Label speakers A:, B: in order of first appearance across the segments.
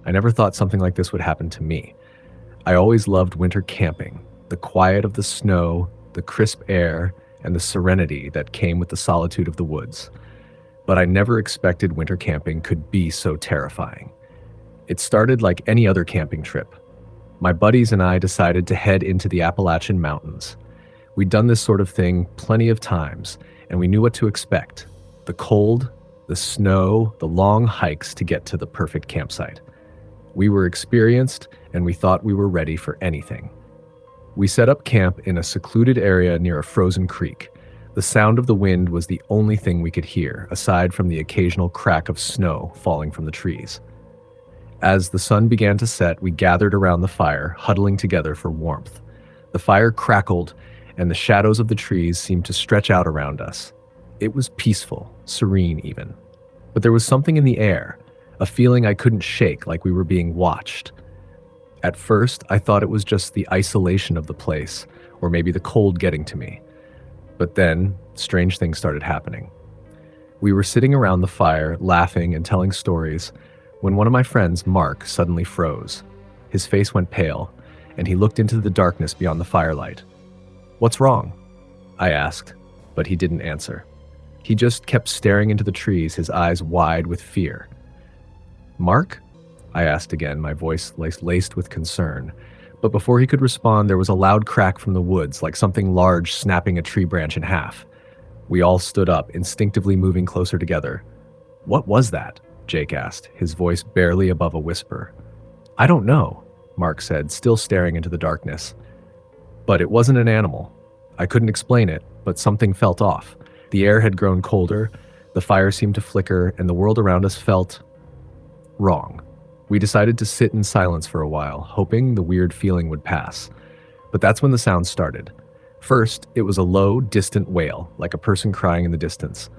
A: I never thought something like this would happen to me. I always loved winter camping, the quiet of the snow, the crisp air, and the serenity that came with the solitude of the woods. But I never expected winter camping could be so terrifying. It started like any other camping trip. My buddies and I decided to head into the Appalachian Mountains. We'd done this sort of thing plenty of times, and we knew what to expect: the cold, the snow, the long hikes to get to the perfect campsite. We were experienced, and we thought we were ready for anything. We set up camp in a secluded area near a frozen creek. The sound of the wind was the only thing we could hear, aside from the occasional crack of snow falling from the trees. As the sun began to set, we gathered around the fire, huddling together for warmth. The fire crackled, and the shadows of the trees seemed to stretch out around us. It was peaceful, serene even. But there was something in the air, a feeling I couldn't shake, like we were being watched. At first, I thought it was just the isolation of the place, or maybe the cold getting to me. But then, strange things started happening. We were sitting around the fire, laughing and telling stories, when one of my friends, Mark, suddenly froze. His face went pale, and he looked into the darkness beyond the firelight. "What's wrong?" I asked, but he didn't answer. He just kept staring into the trees, his eyes wide with fear. "Mark?" I asked again, my voice laced with concern. But before he could respond, there was a loud crack from the woods, like something large snapping a tree branch in half. We all stood up, instinctively moving closer together. "What was that?" Jake asked, his voice barely above a whisper. "I don't know," Mark said, still staring into the darkness. But it wasn't an animal. I couldn't explain it, but something felt off. The air had grown colder, the fire seemed to flicker, and the world around us felt wrong. We decided to sit in silence for a while, hoping the weird feeling would pass. But that's when the sound started. First, it was a low, distant wail, like a person crying in the distance.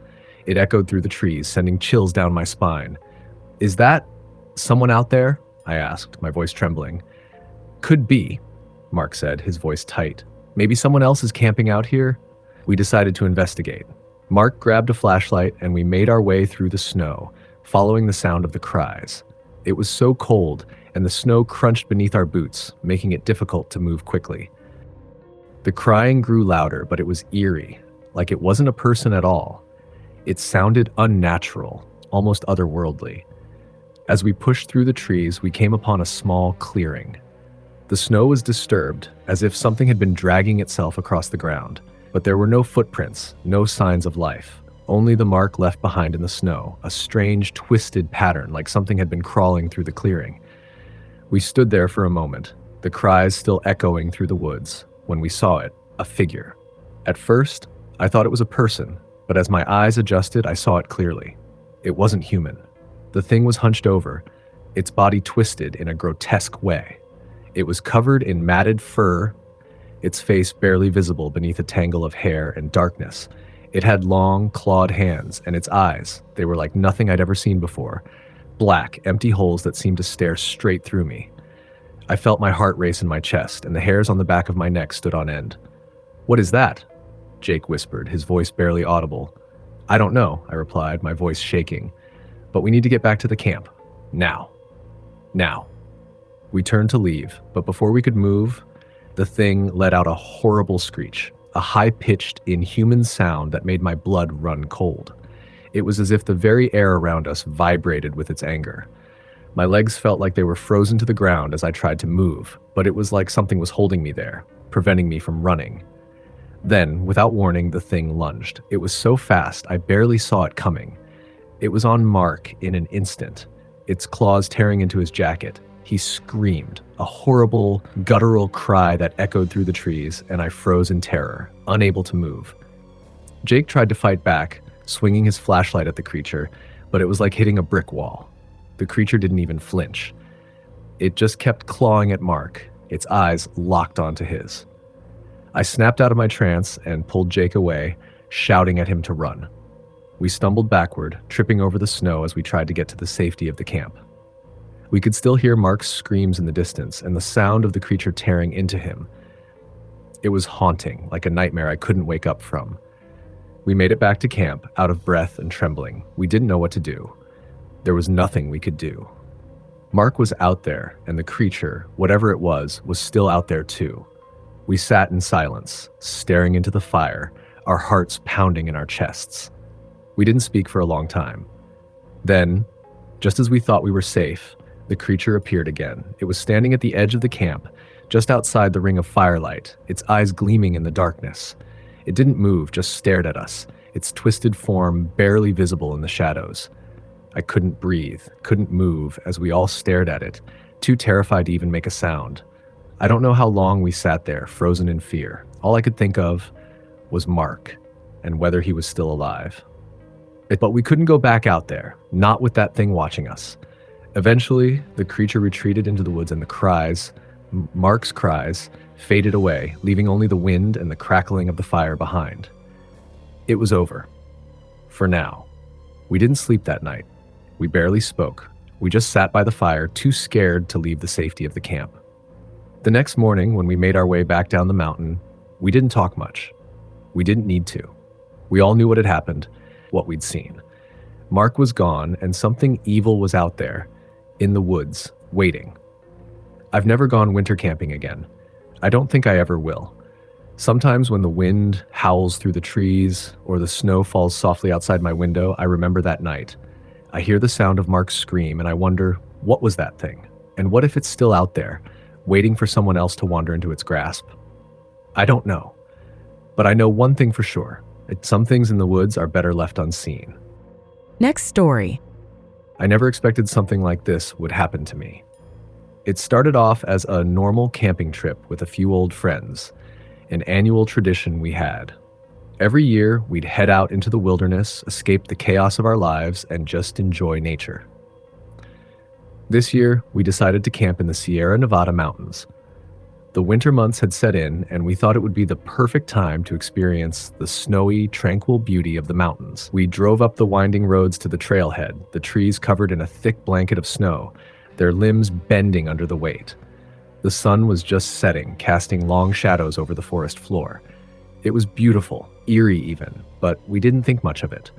A: It echoed through the trees, sending chills down my spine. "Is that someone out there?" I asked, my voice trembling. "Could be," Mark said, his voice tight. "Maybe someone else is camping out here?" We decided to investigate. Mark grabbed a flashlight, and we made our way through the snow, following the sound of the cries. It was so cold, and the snow crunched beneath our boots, making it difficult to move quickly. The crying grew louder, but it was eerie, like it wasn't a person at all. It sounded unnatural, almost otherworldly. As we pushed through the trees, we came upon a small clearing. The snow was disturbed, as if something had been dragging itself across the ground, but there were no footprints, no signs of life. Only the mark left behind in the snow, a strange, twisted pattern like something had been crawling through the clearing. We stood there for a moment, the cries still echoing through the woods, when we saw it, a figure. At first, I thought it was a person, but as my eyes adjusted, I saw it clearly. It wasn't human. The thing was hunched over, its body twisted in a grotesque way. It was covered in matted fur, its face barely visible beneath a tangle of hair and darkness. It had long, clawed hands, and its eyes, they were like nothing I'd ever seen before. Black, empty holes that seemed to stare straight through me. I felt my heart race in my chest, and the hairs on the back of my neck stood on end. "What is that?" Jake whispered, his voice barely audible. "I don't know," I replied, my voice shaking. "But we need to get back to the camp. Now. Now." We turned to leave, but before we could move, the thing let out a horrible screech, a high-pitched, inhuman sound that made my blood run cold. It was as if the very air around us vibrated with its anger. My legs felt like they were frozen to the ground as I tried to move, but it was like something was holding me there, preventing me from running. Then, without warning, the thing lunged. It was so fast, I barely saw it coming. It was on Mark in an instant, its claws tearing into his jacket. He screamed, a horrible, guttural cry that echoed through the trees, and I froze in terror, unable to move. Jake tried to fight back, swinging his flashlight at the creature, but it was like hitting a brick wall. The creature didn't even flinch. It just kept clawing at Mark, its eyes locked onto his. I snapped out of my trance and pulled Jake away, shouting at him to run. We stumbled backward, tripping over the snow as we tried to get to the safety of the camp. We could still hear Mark's screams in the distance and the sound of the creature tearing into him. It was haunting, like a nightmare I couldn't wake up from. We made it back to camp, out of breath and trembling. We didn't know what to do. There was nothing we could do. Mark was out there, and the creature, whatever it was still out there too. We sat in silence, staring into the fire, our hearts pounding in our chests. We didn't speak for a long time. Then, just as we thought we were safe, the creature appeared again. It was standing at the edge of the camp, just outside the ring of firelight, its eyes gleaming in the darkness. It didn't move, just stared at us, its twisted form barely visible in the shadows. I couldn't breathe, couldn't move as we all stared at it, too terrified to even make a sound. I don't know how long we sat there, frozen in fear. All I could think of was Mark and whether he was still alive. But we couldn't go back out there, not with that thing watching us. Eventually, the creature retreated into the woods and the cries, Mark's cries, faded away, leaving only the wind and the crackling of the fire behind. It was over. For now. We didn't sleep that night. We barely spoke. We just sat by the fire, too scared to leave the safety of the camp. The next morning, when we made our way back down the mountain, we didn't talk much. We didn't need to. We all knew what had happened, what we'd seen. Mark was gone, and something evil was out there, in the woods, waiting. I've never gone winter camping again. I don't think I ever will. Sometimes when the wind howls through the trees or the snow falls softly outside my window, I remember that night. I hear the sound of Mark's scream and I wonder, what was that thing? And what if it's still out there, waiting for someone else to wander into its grasp? I don't know. But I know one thing for sure. Some things in the woods are better left unseen.
B: Next story.
A: I never expected something like this would happen to me. It started off as a normal camping trip with a few old friends, an annual tradition we had. Every year, we'd head out into the wilderness, escape the chaos of our lives, and just enjoy nature. This year, we decided to camp in the Sierra Nevada mountains. The winter months had set in, and we thought it would be the perfect time to experience the snowy, tranquil beauty of the mountains. We drove up the winding roads to the trailhead, the trees covered in a thick blanket of snow, their limbs bending under the weight. The sun was just setting, casting long shadows over the forest floor. It was beautiful, eerie even, but we didn't think much of it.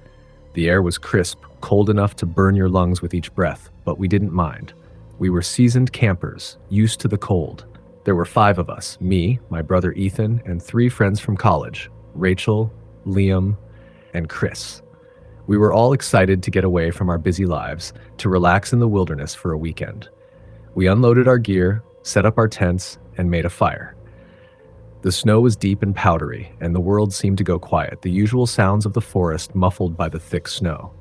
A: The air was crisp, cold enough to burn your lungs with each breath, but we didn't mind. We were seasoned campers, used to the cold. There were 5 of us, me, my brother Ethan, and 3 friends from college, Rachel, Liam, and Chris. We were all excited to get away from our busy lives, to relax in the wilderness for a weekend. We unloaded our gear, set up our tents, and made a fire. The snow was deep and powdery, and the world seemed to go quiet, the usual sounds of the forest muffled by the thick snow.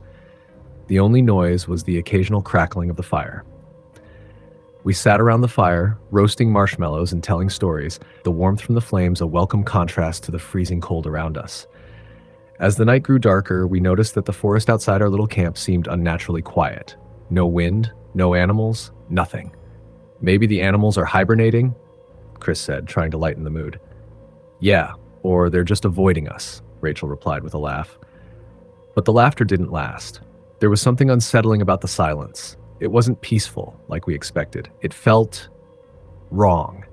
A: The only noise was the occasional crackling of the fire. We sat around the fire, roasting marshmallows and telling stories, the warmth from the flames a welcome contrast to the freezing cold around us. As the night grew darker, we noticed that the forest outside our little camp seemed unnaturally quiet. No wind, no animals, nothing. Maybe the animals are hibernating, Chris said, trying to lighten the mood. Yeah, or they're just avoiding us, Rachel replied with a laugh. But the laughter didn't last. There was something unsettling about the silence. It wasn't peaceful like we expected. It felt wrong,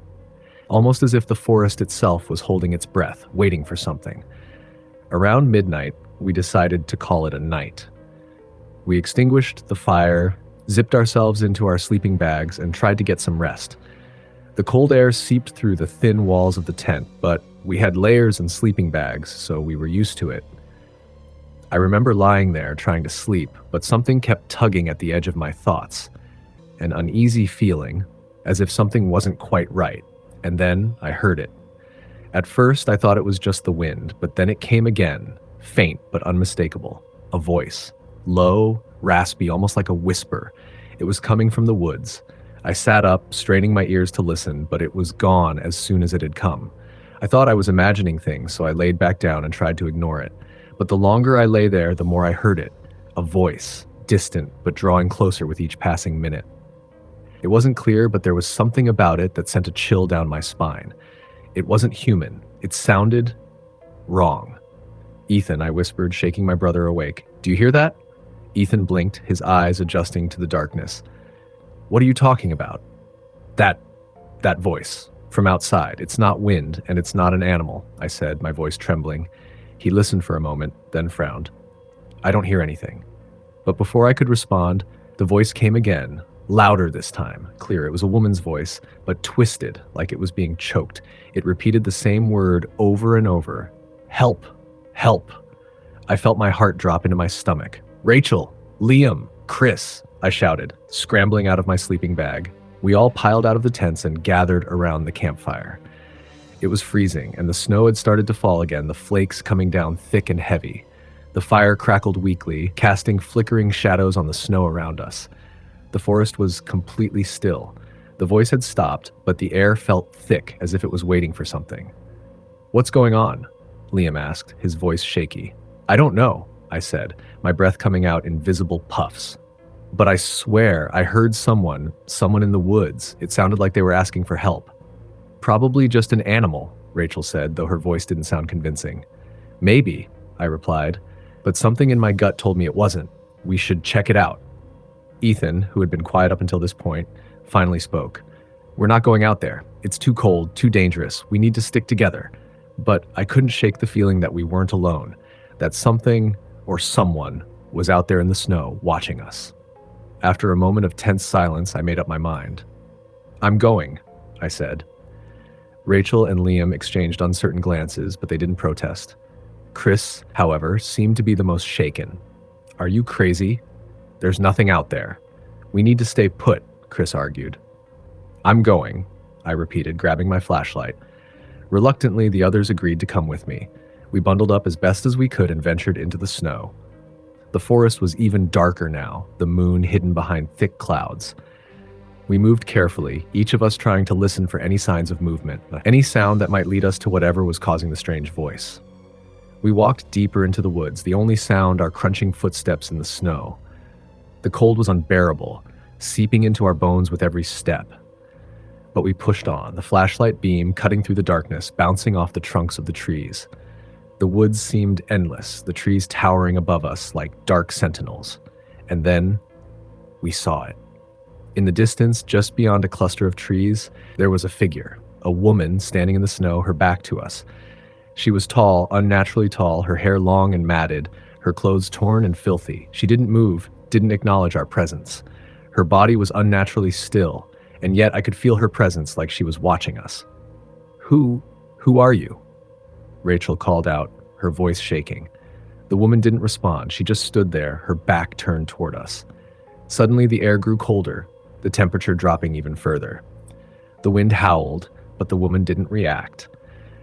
A: almost as if the forest itself was holding its breath, waiting for something. Around midnight, we decided to call it a night. We extinguished the fire, zipped ourselves into our sleeping bags, and tried to get some rest. The cold air seeped through the thin walls of the tent, but we had layers and sleeping bags, so we were used to it. I remember lying there trying to sleep, but something kept tugging at the edge of my thoughts. An uneasy feeling, as if something wasn't quite right, and then I heard it. At first, I thought it was just the wind, but then it came again, faint but unmistakable. A voice, low, raspy, almost like a whisper. It was coming from the woods. I sat up, straining my ears to listen, but it was gone as soon as it had come. I thought I was imagining things, so I laid back down and tried to ignore it. But the longer I lay there, the more I heard it. A voice, distant but drawing closer with each passing minute. It wasn't clear, but there was something about it that sent a chill down my spine. It wasn't human. It sounded wrong. Ethan, I whispered, shaking my brother awake. Do you hear that? Ethan blinked, his eyes adjusting to the darkness. What are you talking about? That voice, from outside. It's not wind, and it's not an animal, I said, my voice trembling. He listened for a moment, then frowned. I don't hear anything. But before I could respond, the voice came again, Louder this time, clear. It was a woman's voice, but twisted, like it was being choked. It repeated the same word over and over. Help! Help! I felt my heart drop into my stomach. Rachel! Liam! Chris! I shouted, scrambling out of my sleeping bag. We all piled out of the tents and gathered around the campfire. It was freezing, and the snow had started to fall again, the flakes coming down thick and heavy. The fire crackled weakly, casting flickering shadows on the snow around us. The forest was completely still. The voice had stopped, but the air felt thick, as if it was waiting for something. "What's going on?" Liam asked, his voice shaky. "I don't know," I said, my breath coming out in visible puffs. "But I swear I heard someone in the woods. It sounded like they were asking for help." "Probably just an animal," Rachel said, though her voice didn't sound convincing. "Maybe," I replied, but something in my gut told me it wasn't. "We should check it out." Ethan, who had been quiet up until this point, finally spoke. "We're not going out there. It's too cold, too dangerous. We need to stick together." But I couldn't shake the feeling that we weren't alone, that something or someone was out there in the snow watching us. After a moment of tense silence, I made up my mind. "I'm going," I said. Rachel and Liam exchanged uncertain glances, but they didn't protest. Chris, however, seemed to be the most shaken. "Are you crazy? There's nothing out there. We need to stay put," Chris argued. "I'm going," I repeated, grabbing my flashlight. Reluctantly, the others agreed to come with me. We bundled up as best as we could and ventured into the snow. The forest was even darker now, the moon hidden behind thick clouds. We moved carefully, each of us trying to listen for any signs of movement, any sound that might lead us to whatever was causing the strange voice. We walked deeper into the woods, the only sound our crunching footsteps in the snow. The cold was unbearable, seeping into our bones with every step. But we pushed on, the flashlight beam cutting through the darkness, bouncing off the trunks of the trees. The woods seemed endless, the trees towering above us like dark sentinels. And then we saw it. In the distance, just beyond a cluster of trees, there was a figure, a woman standing in the snow, her back to us. She was tall, unnaturally tall, her hair long and matted, her clothes torn and filthy. She didn't move, didn't acknowledge our presence. Her body was unnaturally still, and yet I could feel her presence like she was watching us. Who are you?" Rachel called out, her voice shaking. The woman didn't respond. She just stood there, her back turned toward us. Suddenly, the air grew colder, the temperature dropping even further. The wind howled, but the woman didn't react.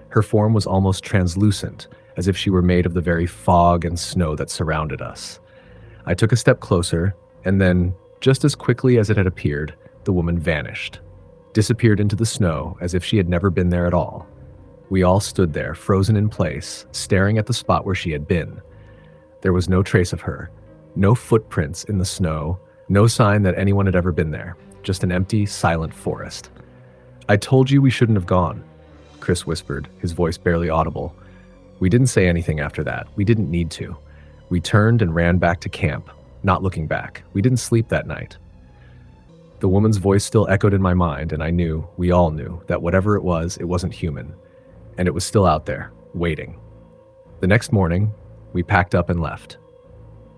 A: Her form was almost translucent, as if she were made of the very fog and snow that surrounded us. I took a step closer, and then, just as quickly as it had appeared, the woman vanished, disappeared into the snow as if she had never been there at all. We all stood there, frozen in place, staring at the spot where she had been. There was no trace of her, no footprints in the snow, no sign that anyone had ever been there, just an empty, silent forest. "I told you we shouldn't have gone," Chris whispered, his voice barely audible. We didn't say anything after that. We didn't need to. We turned and ran back to camp, not looking back. We didn't sleep that night. The woman's voice still echoed in my mind, and I knew, we all knew, that whatever it wasn't human. And it was still out there, waiting. The next morning, we packed up and left.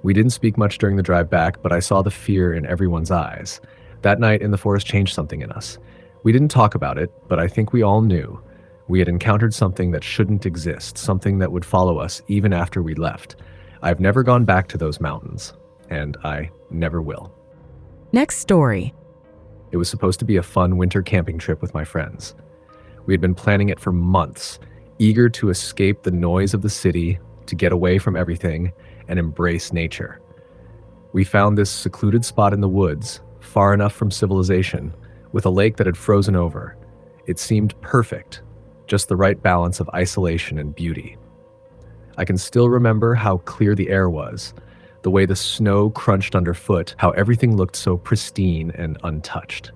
A: We didn't speak much during the drive back, but I saw the fear in everyone's eyes. That night in the forest changed something in us. We didn't talk about it, but I think we all knew. We had encountered something that shouldn't exist, something that would follow us even after we left. I've never gone back to those mountains, and I never will.
B: Next story.
A: It was supposed to be a fun winter camping trip with my friends. We had been planning it for months, eager to escape the noise of the city, to get away from everything, and embrace nature. We found this secluded spot in the woods, far enough from civilization, with a lake that had frozen over. It seemed perfect, just the right balance of isolation and beauty. I can still remember how clear the air was, the way the snow crunched underfoot, how everything looked so pristine and untouched.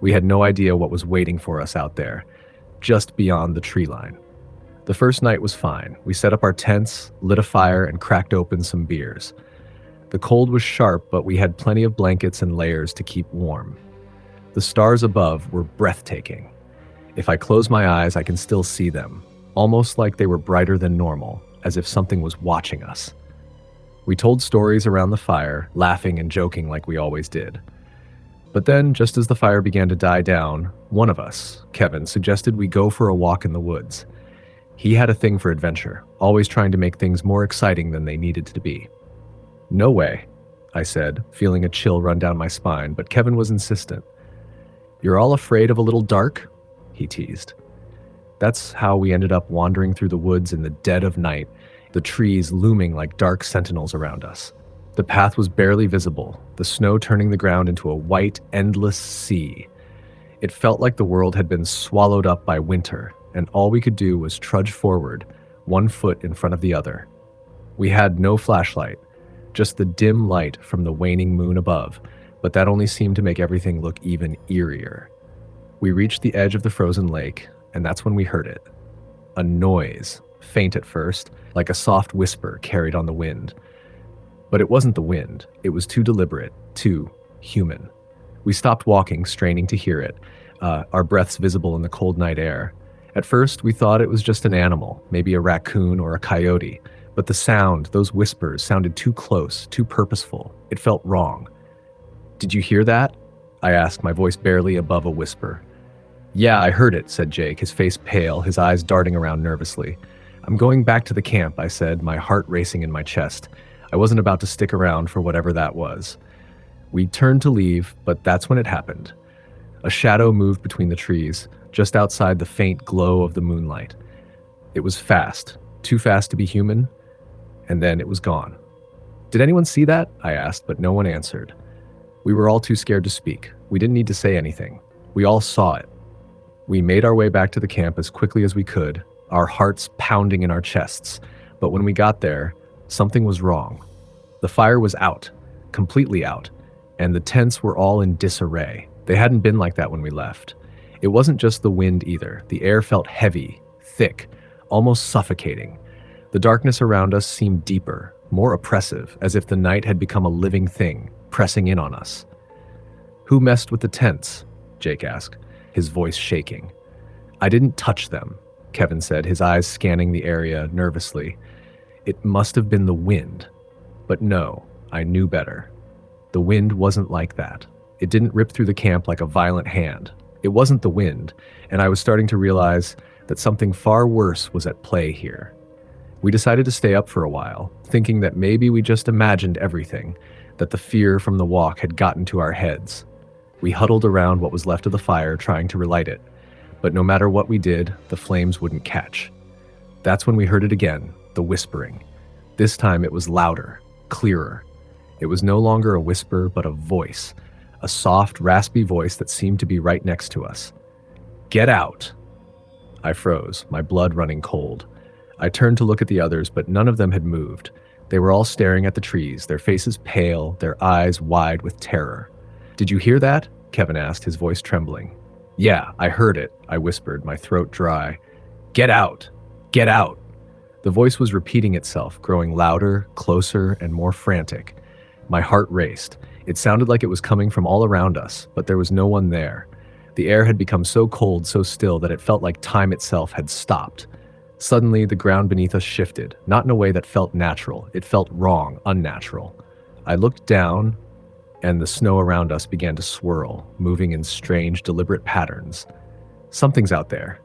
A: We had no idea what was waiting for us out there, just beyond the tree line. The first night was fine. We set up our tents, lit a fire, and cracked open some beers. The cold was sharp, but we had plenty of blankets and layers to keep warm. The stars above were breathtaking. If I close my eyes, I can still see them, almost like they were brighter than normal, as if something was watching us. We told stories around the fire, laughing and joking like we always did. But then, just as the fire began to die down, one of us, Kevin, suggested we go for a walk in the woods. He had a thing for adventure, always trying to make things more exciting than they needed to be. No way, I said, feeling a chill run down my spine, but Kevin was insistent. You're all afraid of a little dark? He teased. That's how we ended up wandering through the woods in the dead of night, the trees looming like dark sentinels around us. The path was barely visible, the snow turning the ground into a white, endless sea. It felt like the world had been swallowed up by winter, and all we could do was trudge forward, one foot in front of the other. We had no flashlight, just the dim light from the waning moon above, but that only seemed to make everything look even eerier. We reached the edge of the frozen lake, and that's when we heard it. A noise, faint at first, like a soft whisper carried on the wind. But it wasn't the wind. It was too deliberate, too human. We stopped walking, straining to hear it, our breaths visible in the cold night air. At first, we thought it was just an animal, maybe a raccoon or a coyote. But the sound, those whispers, sounded too close, too purposeful. It felt wrong. Did you hear that? I asked, my voice barely above a whisper. Yeah, I heard it, said Jake, his face pale, his eyes darting around nervously. I'm going back to the camp, I said, my heart racing in my chest. I wasn't about to stick around for whatever that was. We turned to leave, but that's when it happened. A shadow moved between the trees, just outside the faint glow of the moonlight. It was fast, too fast to be human, and then it was gone. Did anyone see that? I asked, but no one answered. We were all too scared to speak. We didn't need to say anything. We all saw it. We made our way back to the camp as quickly as we could, our hearts pounding in our chests. But when we got there, something was wrong. The fire was out, completely out, and the tents were all in disarray. They hadn't been like that when we left. It wasn't just the wind either. The air felt heavy, thick, almost suffocating. The darkness around us seemed deeper, more oppressive, as if the night had become a living thing, pressing in on us. Who messed with the tents? Jake asked, his voice shaking. I didn't touch them, Kevin said, his eyes scanning the area nervously. It must have been the wind. But no, I knew better. The wind wasn't like that. It didn't rip through the camp like a violent hand. It wasn't the wind, and I was starting to realize that something far worse was at play here. We decided to stay up for a while, thinking that maybe we just imagined everything, that the fear from the walk had gotten to our heads. We huddled around what was left of the fire, trying to relight it, but no matter what we did, the flames wouldn't catch. That's when we heard it again, the whispering. This time it was louder, clearer. It was no longer a whisper, but a voice, a soft, raspy voice that seemed to be right next to us. Get out! I froze, my blood running cold. I turned to look at the others, but none of them had moved. They were all staring at the trees, their faces pale, their eyes wide with terror. Did you hear that? Kevin asked, his voice trembling. Yeah, I heard it, I whispered, my throat dry. Get out! Get out! The voice was repeating itself, growing louder, closer, and more frantic. My heart raced. It sounded like it was coming from all around us, but there was no one there. The air had become so cold, so still, that it felt like time itself had stopped. Suddenly, the ground beneath us shifted, not in a way that felt natural. It felt wrong, unnatural. I looked down, and the snow around us began to swirl, moving in strange, deliberate patterns. Something's out there,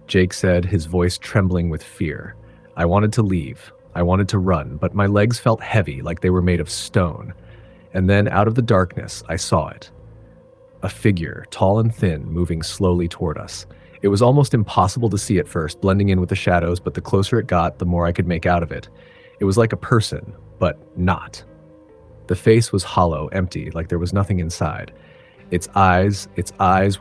A: Jake said, his voice trembling with fear. I wanted to leave. I wanted to run, but my legs felt heavy, like they were made of stone. And then, out of the darkness, I saw it. A figure, tall and thin, moving slowly toward us. It was almost impossible to see at first, blending in with the shadows, but the closer it got, the more I could make out of it. It was like a person, but not. The face was hollow, empty, like there was nothing inside. Its eyes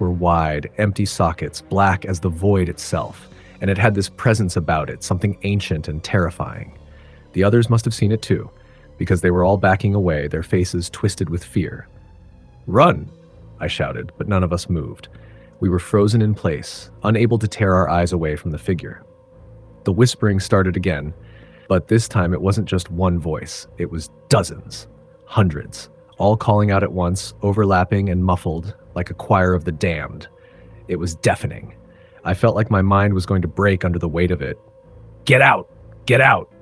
A: were wide, empty sockets, black as the void itself, and it had this presence about it, something ancient and terrifying. The others must have seen it too, because they were all backing away, their faces twisted with fear. Run! I shouted, but none of us moved. We were frozen in place, unable to tear our eyes away from the figure. The whispering started again, but this time it wasn't just one voice. It was dozens, hundreds, all calling out at once, overlapping and muffled, like a choir of the damned. It was deafening. I felt like my mind was going to break under the weight of it. Get out! Get out!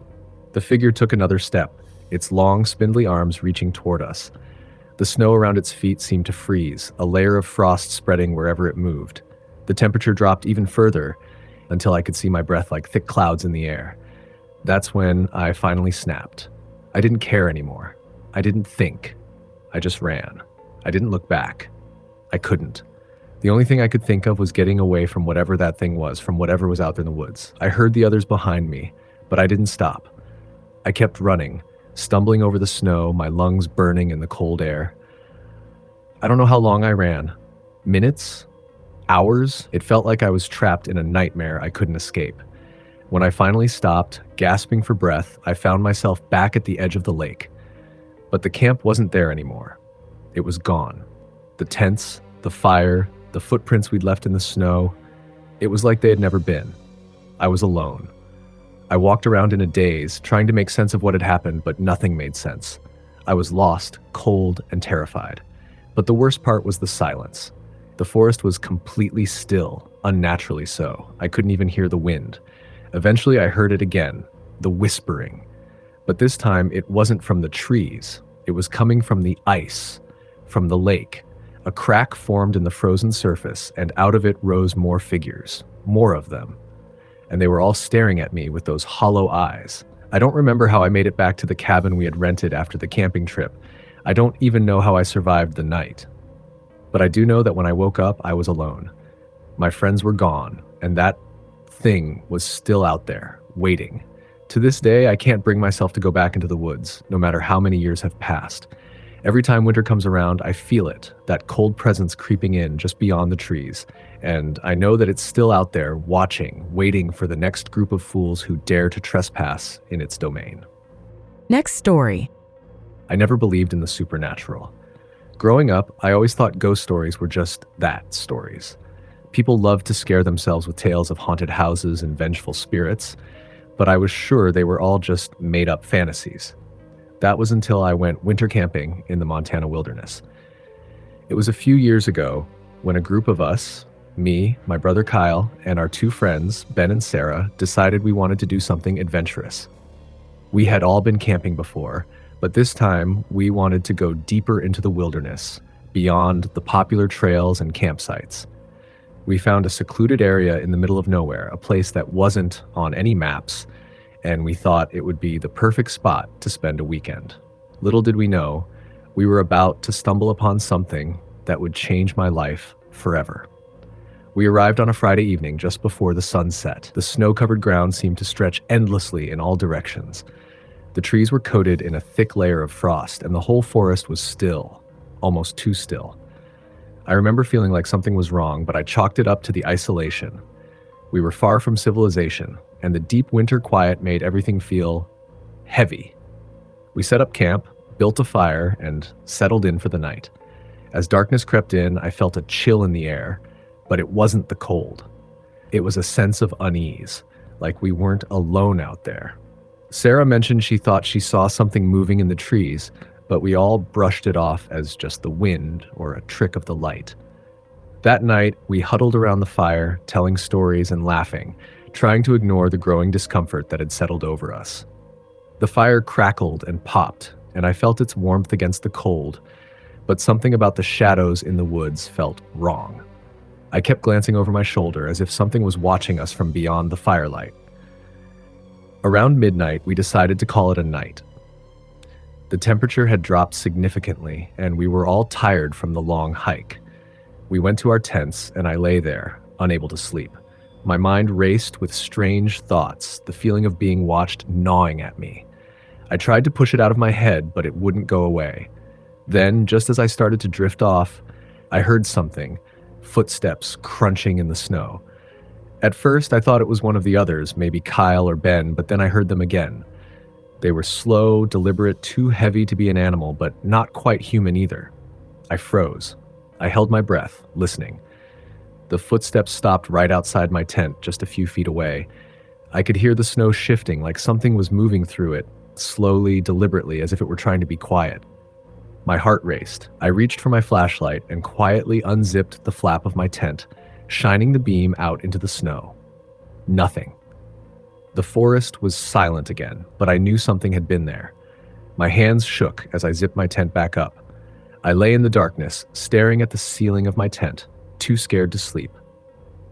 A: The figure took another step, its long, spindly arms reaching toward us. The snow around its feet seemed to freeze, a layer of frost spreading wherever it moved. The temperature dropped even further until I could see my breath like thick clouds in the air. That's when I finally snapped. I didn't care anymore. I didn't think. I just ran. I didn't look back. I couldn't. The only thing I could think of was getting away from whatever that thing was, from whatever was out there in the woods. I heard the others behind me, but I didn't stop. I kept running, stumbling over the snow, my lungs burning in the cold air. I don't know how long I ran. Minutes? Hours? It felt like I was trapped in a nightmare I couldn't escape. When I finally stopped, gasping for breath, I found myself back at the edge of the lake. But the camp wasn't there anymore. It was gone. The tents, the fire, the footprints we'd left in the snow. It was like they had never been. I was alone. I walked around in a daze, trying to make sense of what had happened, but nothing made sense. I was lost, cold, and terrified. But the worst part was the silence. The forest was completely still, unnaturally so. I couldn't even hear the wind. Eventually, I heard it again, the whispering. But this time, it wasn't from the trees. It was coming from the ice, from the lake. A crack formed in the frozen surface, and out of it rose more figures, more of them. And they were all staring at me with those hollow eyes. I don't remember how I made it back to the cabin we had rented after the camping trip. I don't even know how I survived the night. But I do know that when I woke up, I was alone. My friends were gone, and that thing was still out there, waiting. To this day, I can't bring myself to go back into the woods, no matter how many years have passed. Every time winter comes around, I feel it, that cold presence creeping in just beyond the trees. And I know that it's still out there, watching, waiting for the next group of fools who dare to trespass in its domain.
B: Next story.
A: I never believed in the supernatural. Growing up, I always thought ghost stories were just that, stories. People loved to scare themselves with tales of haunted houses and vengeful spirits, but I was sure they were all just made-up fantasies. That was until I went winter camping in the Montana wilderness. It was a few years ago when a group of us, me, my brother Kyle, and our two friends, Ben and Sarah, decided we wanted to do something adventurous. We had all been camping before, but this time we wanted to go deeper into the wilderness, beyond the popular trails and campsites. We found a secluded area in the middle of nowhere, a place that wasn't on any maps, and we thought it would be the perfect spot to spend a weekend. Little did we know, we were about to stumble upon something that would change my life forever. We arrived on a Friday evening just before the sun set. The snow-covered ground seemed to stretch endlessly in all directions. The trees were coated in a thick layer of frost, and the whole forest was still, almost too still. I remember feeling like something was wrong, but I chalked it up to the isolation. We were far from civilization, and the deep winter quiet made everything feel heavy. We set up camp, built a fire, and settled in for the night. As darkness crept in, I felt a chill in the air, but it wasn't the cold. It was a sense of unease, like we weren't alone out there. Sarah mentioned she thought she saw something moving in the trees, but we all brushed it off as just the wind or a trick of the light. That night, we huddled around the fire, telling stories and laughing, trying to ignore the growing discomfort that had settled over us. The fire crackled and popped, and I felt its warmth against the cold, but something about the shadows in the woods felt wrong. I kept glancing over my shoulder as if something was watching us from beyond the firelight. Around midnight, we decided to call it a night. The temperature had dropped significantly, and we were all tired from the long hike. We went to our tents, and I lay there, unable to sleep. My mind raced with strange thoughts, the feeling of being watched gnawing at me. I tried to push it out of my head, but it wouldn't go away. Then, just as I started to drift off, I heard something, footsteps crunching in the snow. At first, I thought it was one of the others, maybe Kyle or Ben, but then I heard them again. They were slow, deliberate, too heavy to be an animal, but not quite human either. I froze. I held my breath, listening. The footsteps stopped right outside my tent, just a few feet away. I could hear the snow shifting, like something was moving through it, slowly, deliberately, as if it were trying to be quiet. My heart raced. I reached for my flashlight and quietly unzipped the flap of my tent, shining the beam out into the snow. Nothing. The forest was silent again, but I knew something had been there. My hands shook as I zipped my tent back up. I lay in the darkness, staring at the ceiling of my tent, too scared to sleep.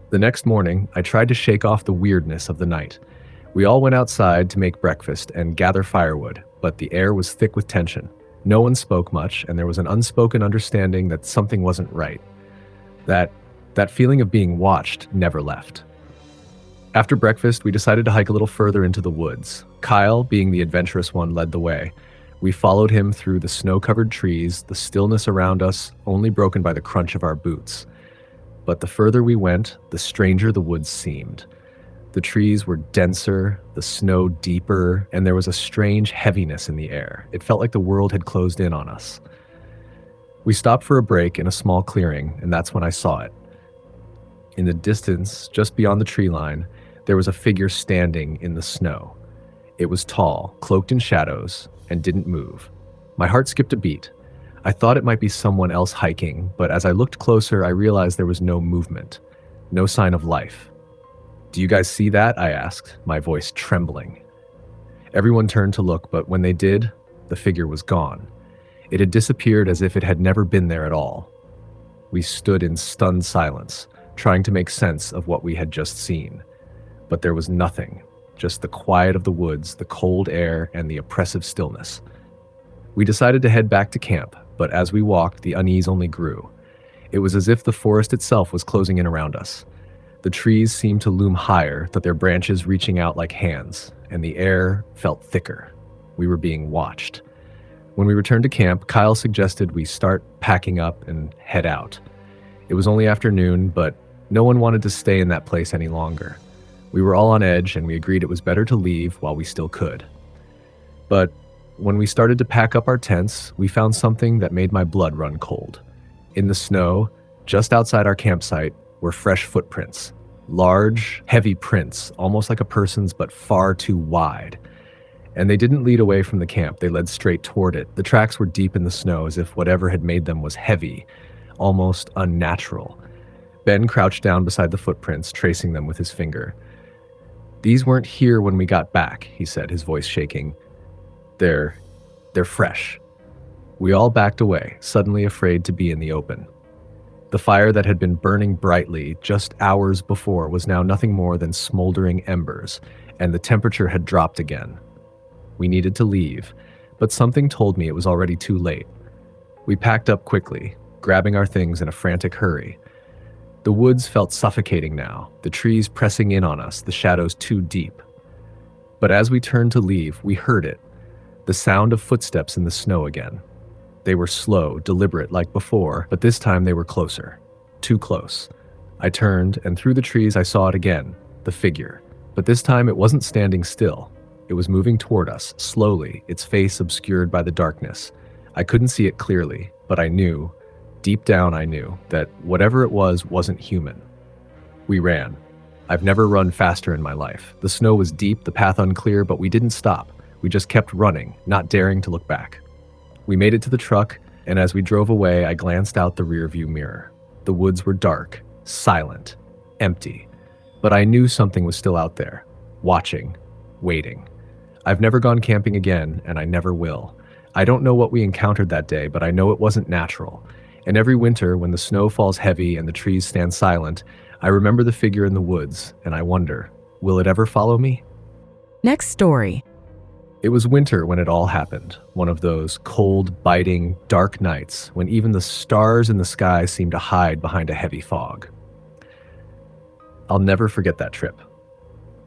A: The next morning, I tried to shake off the weirdness of the night. We all went outside to make breakfast and gather firewood, but the air was thick with tension. No one spoke much, and there was an unspoken understanding that something wasn't right. That feeling of being watched never left. After breakfast, we decided to hike a little further into the woods. Kyle, being the adventurous one, led the way. We followed him through the snow-covered trees, the stillness around us only broken by the crunch of our boots. But the further we went, the stranger the woods seemed. The trees were denser, the snow deeper, and there was a strange heaviness in the air. It felt like the world had closed in on us. We stopped for a break in a small clearing, and that's when I saw it. In the distance, just beyond the tree line, there was a figure standing in the snow. It was tall, cloaked in shadows, and didn't move. My heart skipped a beat. I thought it might be someone else hiking, but as I looked closer, I realized there was no movement, no sign of life. "Do you guys see that?" I asked, my voice trembling. Everyone turned to look, but when they did, the figure was gone. It had disappeared as if it had never been there at all. We stood in stunned silence, trying to make sense of what we had just seen. But there was nothing, just the quiet of the woods, the cold air, and the oppressive stillness. We decided to head back to camp, but as we walked, the unease only grew. It was as if the forest itself was closing in around us. The trees seemed to loom higher, their branches reaching out like hands, and the air felt thicker. We were being watched. When we returned to camp, Kyle suggested we start packing up and head out. It was only afternoon, but no one wanted to stay in that place any longer. We were all on edge, and we agreed it was better to leave while we still could. But when we started to pack up our tents, we found something that made my blood run cold. In the snow, just outside our campsite, were fresh footprints. Large, heavy prints, almost like a person's, but far too wide. And they didn't lead away from the camp, they led straight toward it. The tracks were deep in the snow, as if whatever had made them was heavy, almost unnatural. Ben crouched down beside the footprints, tracing them with his finger. "These weren't here when we got back," he said, his voice shaking. They're fresh." We all backed away, suddenly afraid to be in the open. The fire that had been burning brightly just hours before was now nothing more than smoldering embers, and the temperature had dropped again. We needed to leave, but something told me it was already too late. We packed up quickly, grabbing our things in a frantic hurry. The woods felt suffocating now, the trees pressing in on us, the shadows too deep. But as we turned to leave, we heard it, the sound of footsteps in the snow again. They were slow, deliberate like before, but this time they were closer. Too close. I turned, and through the trees I saw it again, the figure. But this time it wasn't standing still. It was moving toward us, slowly, its face obscured by the darkness. I couldn't see it clearly, but I knew, deep down I knew, that whatever it was wasn't human. We ran. I've never run faster in my life. The snow was deep, the path unclear, but we didn't stop. We just kept running, not daring to look back. We made it to the truck, and as we drove away, I glanced out the rearview mirror. The woods were dark, silent, empty. But I knew something was still out there, watching, waiting. I've never gone camping again, and I never will. I don't know what we encountered that day, but I know it wasn't natural. And every winter, when the snow falls heavy and the trees stand silent, I remember the figure in the woods, and I wonder, will it ever follow me?
B: Next story.
A: It was winter when it all happened, one of those cold, biting, dark nights when even the stars in the sky seemed to hide behind a heavy fog. I'll never forget that trip.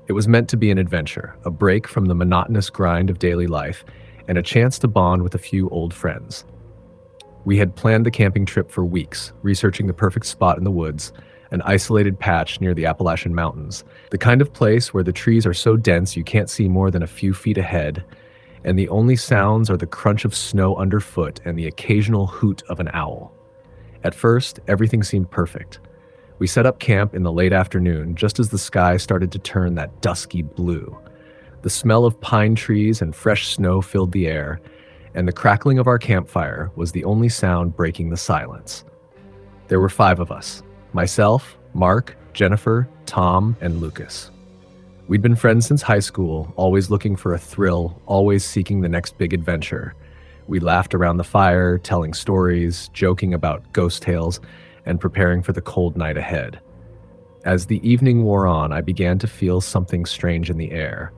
A: It was meant to be an adventure, a break from the monotonous grind of daily life, and a chance to bond with a few old friends. We had planned the camping trip for weeks, researching the perfect spot in the woods, an isolated patch near the Appalachian Mountains, the kind of place where the trees are so dense you can't see more than a few feet ahead, and the only sounds are the crunch of snow underfoot and the occasional hoot of an owl. At first, everything seemed perfect. We set up camp in the late afternoon, just as the sky started to turn that dusky blue. The smell of pine trees and fresh snow filled the air, and the crackling of our campfire was the only sound breaking the silence. There were 5 of us. Myself, Mark, Jennifer, Tom, and Lucas. We'd been friends since high school, always looking for a thrill, always seeking the next big adventure. We laughed around the fire, telling stories, joking about ghost tales, and preparing for the cold night ahead. As the evening wore on, I began to feel something strange in the air,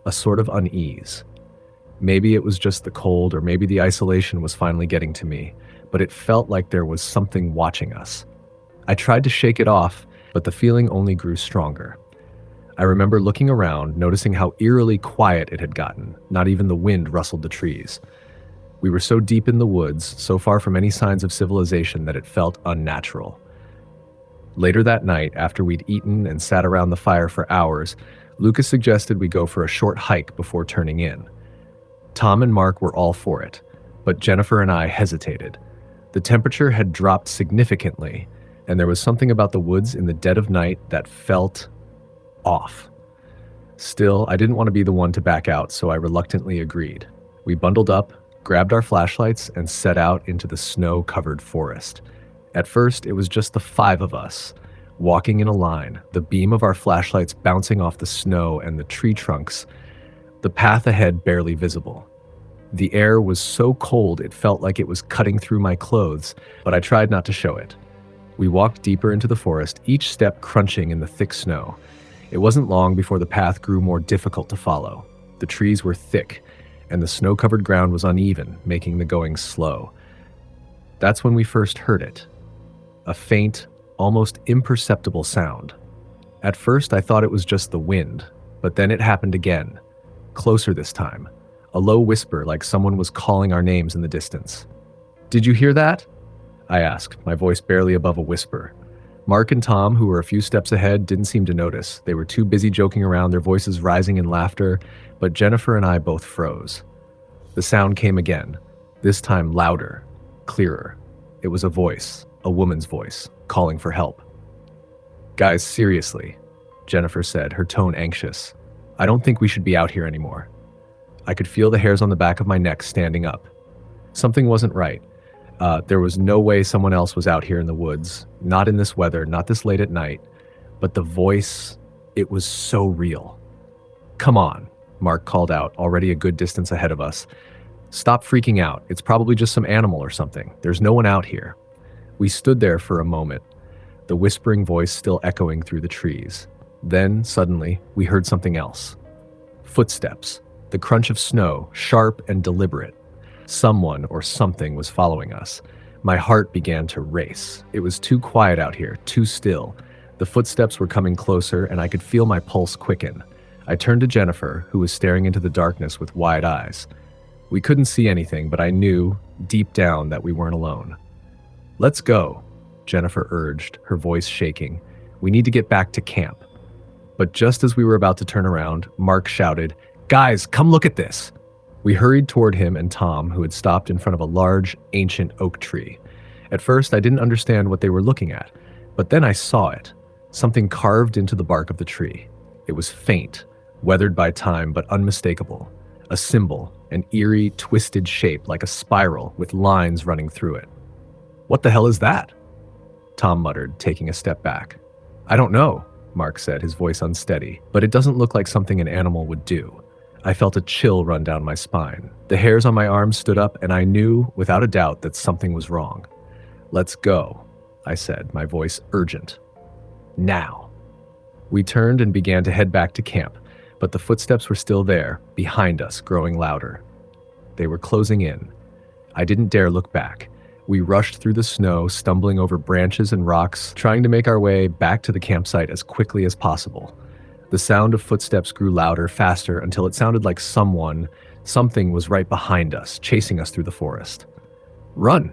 A: a sort of unease. Maybe it was just the cold, or maybe the isolation was finally getting to me, but it felt like there was something watching us. I tried to shake it off, but the feeling only grew stronger. I remember looking around, noticing how eerily quiet it had gotten. Not even the wind rustled the trees. We were so deep in the woods, so far from any signs of civilization, that it felt unnatural. Later that night, after we'd eaten and sat around the fire for hours, Lucas suggested we go for a short hike before turning in. Tom and Mark were all for it, but Jennifer and I hesitated. The temperature had dropped significantly, and there was something about the woods in the dead of night that felt off. Still, I didn't want to be the one to back out, so I reluctantly agreed. We bundled up, grabbed our flashlights, and set out into the snow-covered forest. At first, it was just the 5 of us, walking in a line, the beam of our flashlights bouncing off the snow and the tree trunks, the path ahead barely visible. The air was so cold it felt like it was cutting through my clothes, but I tried not to show it. We walked deeper into the forest, each step crunching in the thick snow. It wasn't long before the path grew more difficult to follow. The trees were thick, and the snow-covered ground was uneven, making the going slow. That's when we first heard it. A faint, almost imperceptible sound. At first, I thought it was just the wind, but then it happened again. Closer this time. A low whisper, like someone was calling our names in the distance. "Did you hear that?" I asked, my voice barely above a whisper. Mark and Tom, who were a few steps ahead, didn't seem to notice. They were too busy joking around, their voices rising in laughter, but Jennifer and I both froze. The sound came again, this time louder, clearer. It was a voice, a woman's voice, calling for help. "Guys, seriously," Jennifer said, her tone anxious. "I don't think we should be out here anymore." I could feel the hairs on the back of my neck standing up. Something wasn't right. There was no way someone else was out here in the woods, not in this weather, not this late at night. But the voice, it was so real. "Come on," Mark called out, already a good distance ahead of us. "Stop freaking out. It's probably just some animal or something. There's no one out here." We stood there for a moment, the whispering voice still echoing through the trees. Then, suddenly, we heard something else. Footsteps, the crunch of snow, sharp and deliberate. Someone or something was following us. My heart began to race. It was too quiet out here, too still. The footsteps were coming closer, and I could feel my pulse quicken. I turned to Jennifer, who was staring into the darkness with wide eyes. We couldn't see anything, but I knew, deep down, that we weren't alone. "Let's go," Jennifer urged, her voice shaking. "We need to get back to camp." But just as we were about to turn around, Mark shouted, "Guys, come look at this!" We hurried toward him and Tom, who had stopped in front of a large, ancient oak tree. At first, I didn't understand what they were looking at, but then I saw it, something carved into the bark of the tree. It was faint, weathered by time, but unmistakable. A symbol, an eerie, twisted shape like a spiral with lines running through it. "What the hell is that?" Tom muttered, taking a step back. "I don't know," Mark said, his voice unsteady, "but it doesn't look like something an animal would do." I felt a chill run down my spine. The hairs on my arms stood up, and I knew, without a doubt, that something was wrong. "Let's go," I said, my voice urgent. "Now." We turned and began to head back to camp, but the footsteps were still there, behind us, growing louder. They were closing in. I didn't dare look back. We rushed through the snow, stumbling over branches and rocks, trying to make our way back to the campsite as quickly as possible. The sound of footsteps grew louder, faster, until it sounded like something was right behind us, chasing us through the forest. "Run!"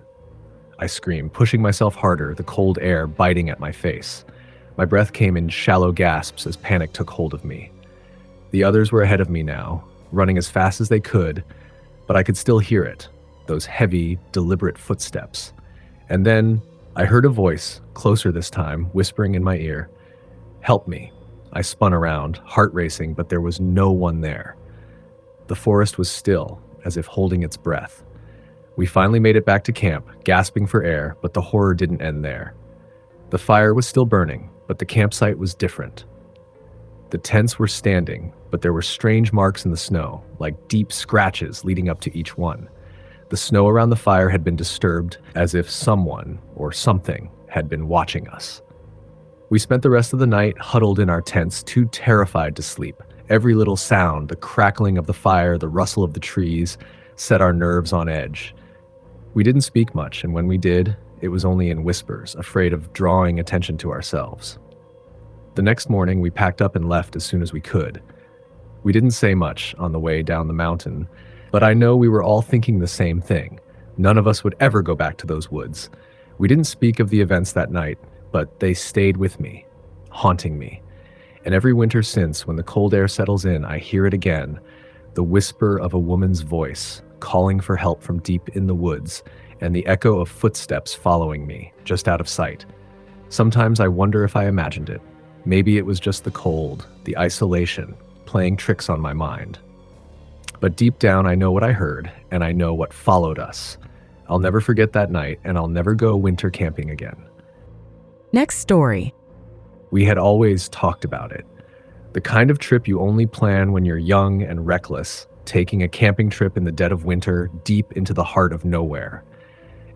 A: I screamed, pushing myself harder, the cold air biting at my face. My breath came in shallow gasps as panic took hold of me. The others were ahead of me now, running as fast as they could, but I could still hear it, those heavy, deliberate footsteps. And then I heard a voice, closer this time, whispering in my ear, "Help me." I spun around, heart racing, but there was no one there. The forest was still, as if holding its breath. We finally made it back to camp, gasping for air, but the horror didn't end there. The fire was still burning, but the campsite was different. The tents were standing, but there were strange marks in the snow, like deep scratches leading up to each one. The The snow around the fire had been disturbed as if someone or something had been watching us. We spent the rest of the night huddled in our tents, too terrified to sleep. Every little sound, the crackling of the fire, the rustle of the trees, set our nerves on edge. We didn't speak much, and when we did, it was only in whispers, afraid of drawing attention to ourselves. The next morning, we packed up and left as soon as we could. We didn't say much on the way down the mountain, but I know we were all thinking the same thing. None of us would ever go back to those woods. We didn't speak of the events that night, but they stayed with me, haunting me. And every winter since, when the cold air settles in, I hear it again, the whisper of a woman's voice, calling for help from deep in the woods, and the echo of footsteps following me, just out of sight. Sometimes I wonder if I imagined it. Maybe it was just the cold, the isolation, playing tricks on my mind. But deep down, I know what I heard, and I know what followed us. I'll never forget that night, and I'll never go winter camping again.
B: Next story.
A: We had always talked about it. The kind of trip you only plan when you're young and reckless, taking a camping trip in the dead of winter, deep into the heart of nowhere.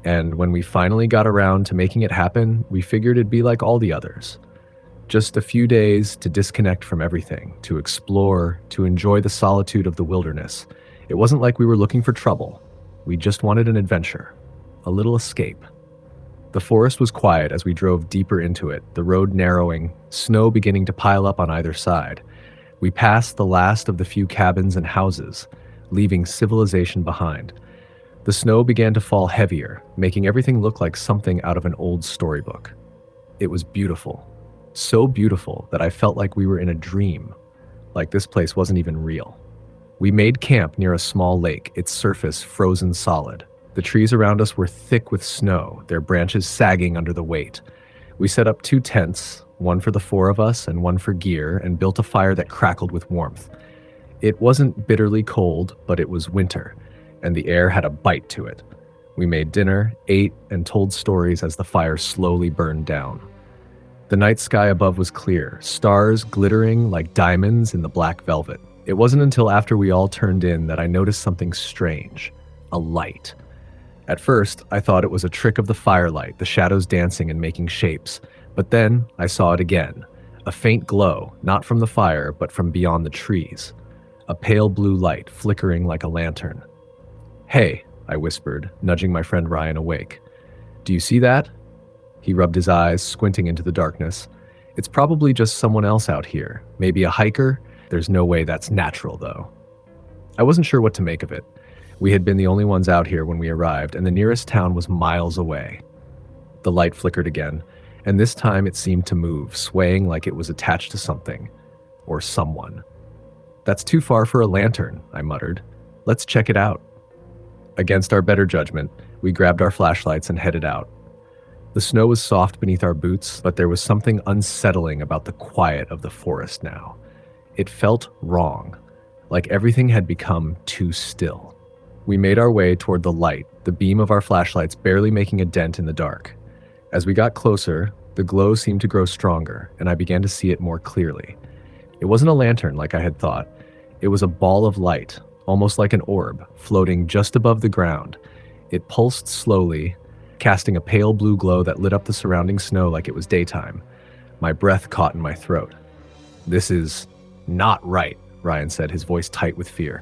A: And when we finally got around to making it happen, we figured it'd be like all the others. Just a few days to disconnect from everything, to explore, to enjoy the solitude of the wilderness. It wasn't like we were looking for trouble. We just wanted an adventure, a little escape. The forest was quiet as we drove deeper into it, the road narrowing, snow beginning to pile up on either side. We passed the last of the few cabins and houses, leaving civilization behind. The snow began to fall heavier, making everything look like something out of an old storybook. It was beautiful. So beautiful that I felt like we were in a dream, like this place wasn't even real. We made camp near a small lake, its surface frozen solid. The trees around us were thick with snow, their branches sagging under the weight. We set up 2 tents, one for the 4 of us and one for gear, and built a fire that crackled with warmth. It wasn't bitterly cold, but it was winter, and the air had a bite to it. We made dinner, ate, and told stories as the fire slowly burned down. The night sky above was clear, stars glittering like diamonds in the black velvet. It wasn't until after we all turned in that I noticed something strange, a light. At first, I thought it was a trick of the firelight, the shadows dancing and making shapes. But then I saw it again, a faint glow, not from the fire, but from beyond the trees. A pale blue light flickering like a lantern. "Hey," I whispered, nudging my friend Ryan awake. "Do you see that?" He rubbed his eyes, squinting into the darkness. "It's probably just someone else out here. Maybe a hiker? There's no way that's natural, though." I wasn't sure what to make of it. We had been the only ones out here when we arrived, and the nearest town was miles away. The light flickered again, and this time it seemed to move, swaying like it was attached to something. Or someone. "That's too far for a lantern," I muttered. "Let's check it out." Against our better judgment, we grabbed our flashlights and headed out. The snow was soft beneath our boots, but there was something unsettling about the quiet of the forest now. It felt wrong, like everything had become too still. We made our way toward the light, the beam of our flashlights barely making a dent in the dark. As we got closer, the glow seemed to grow stronger, and I began to see it more clearly. It wasn't a lantern like I had thought. It was a ball of light, almost like an orb, floating just above the ground. It pulsed slowly, casting a pale blue glow that lit up the surrounding snow like it was daytime. My breath caught in my throat. "This is not right," Ryan said, his voice tight with fear.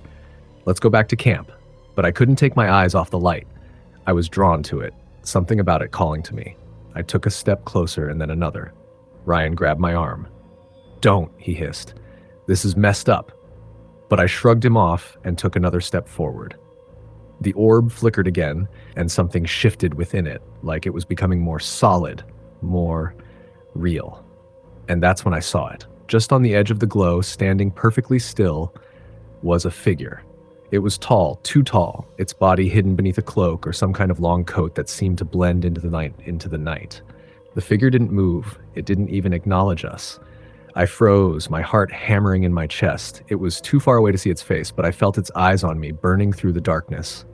A: "Let's go back to camp." But I couldn't take my eyes off the light. I was drawn to it, something about it calling to me. I took a step closer and then another. Ryan grabbed my arm. "Don't," he hissed. "This is messed up." But I shrugged him off and took another step forward. The orb flickered again, and something shifted within it, like it was becoming more solid, more real. And that's when I saw it. Just on the edge of the glow, standing perfectly still, was a figure. It was tall, too tall, its body hidden beneath a cloak or some kind of long coat that seemed to blend into the night. The figure didn't move. It didn't even acknowledge us. I froze, my heart hammering in my chest. It was too far away to see its face, but I felt its eyes on me, burning through the darkness.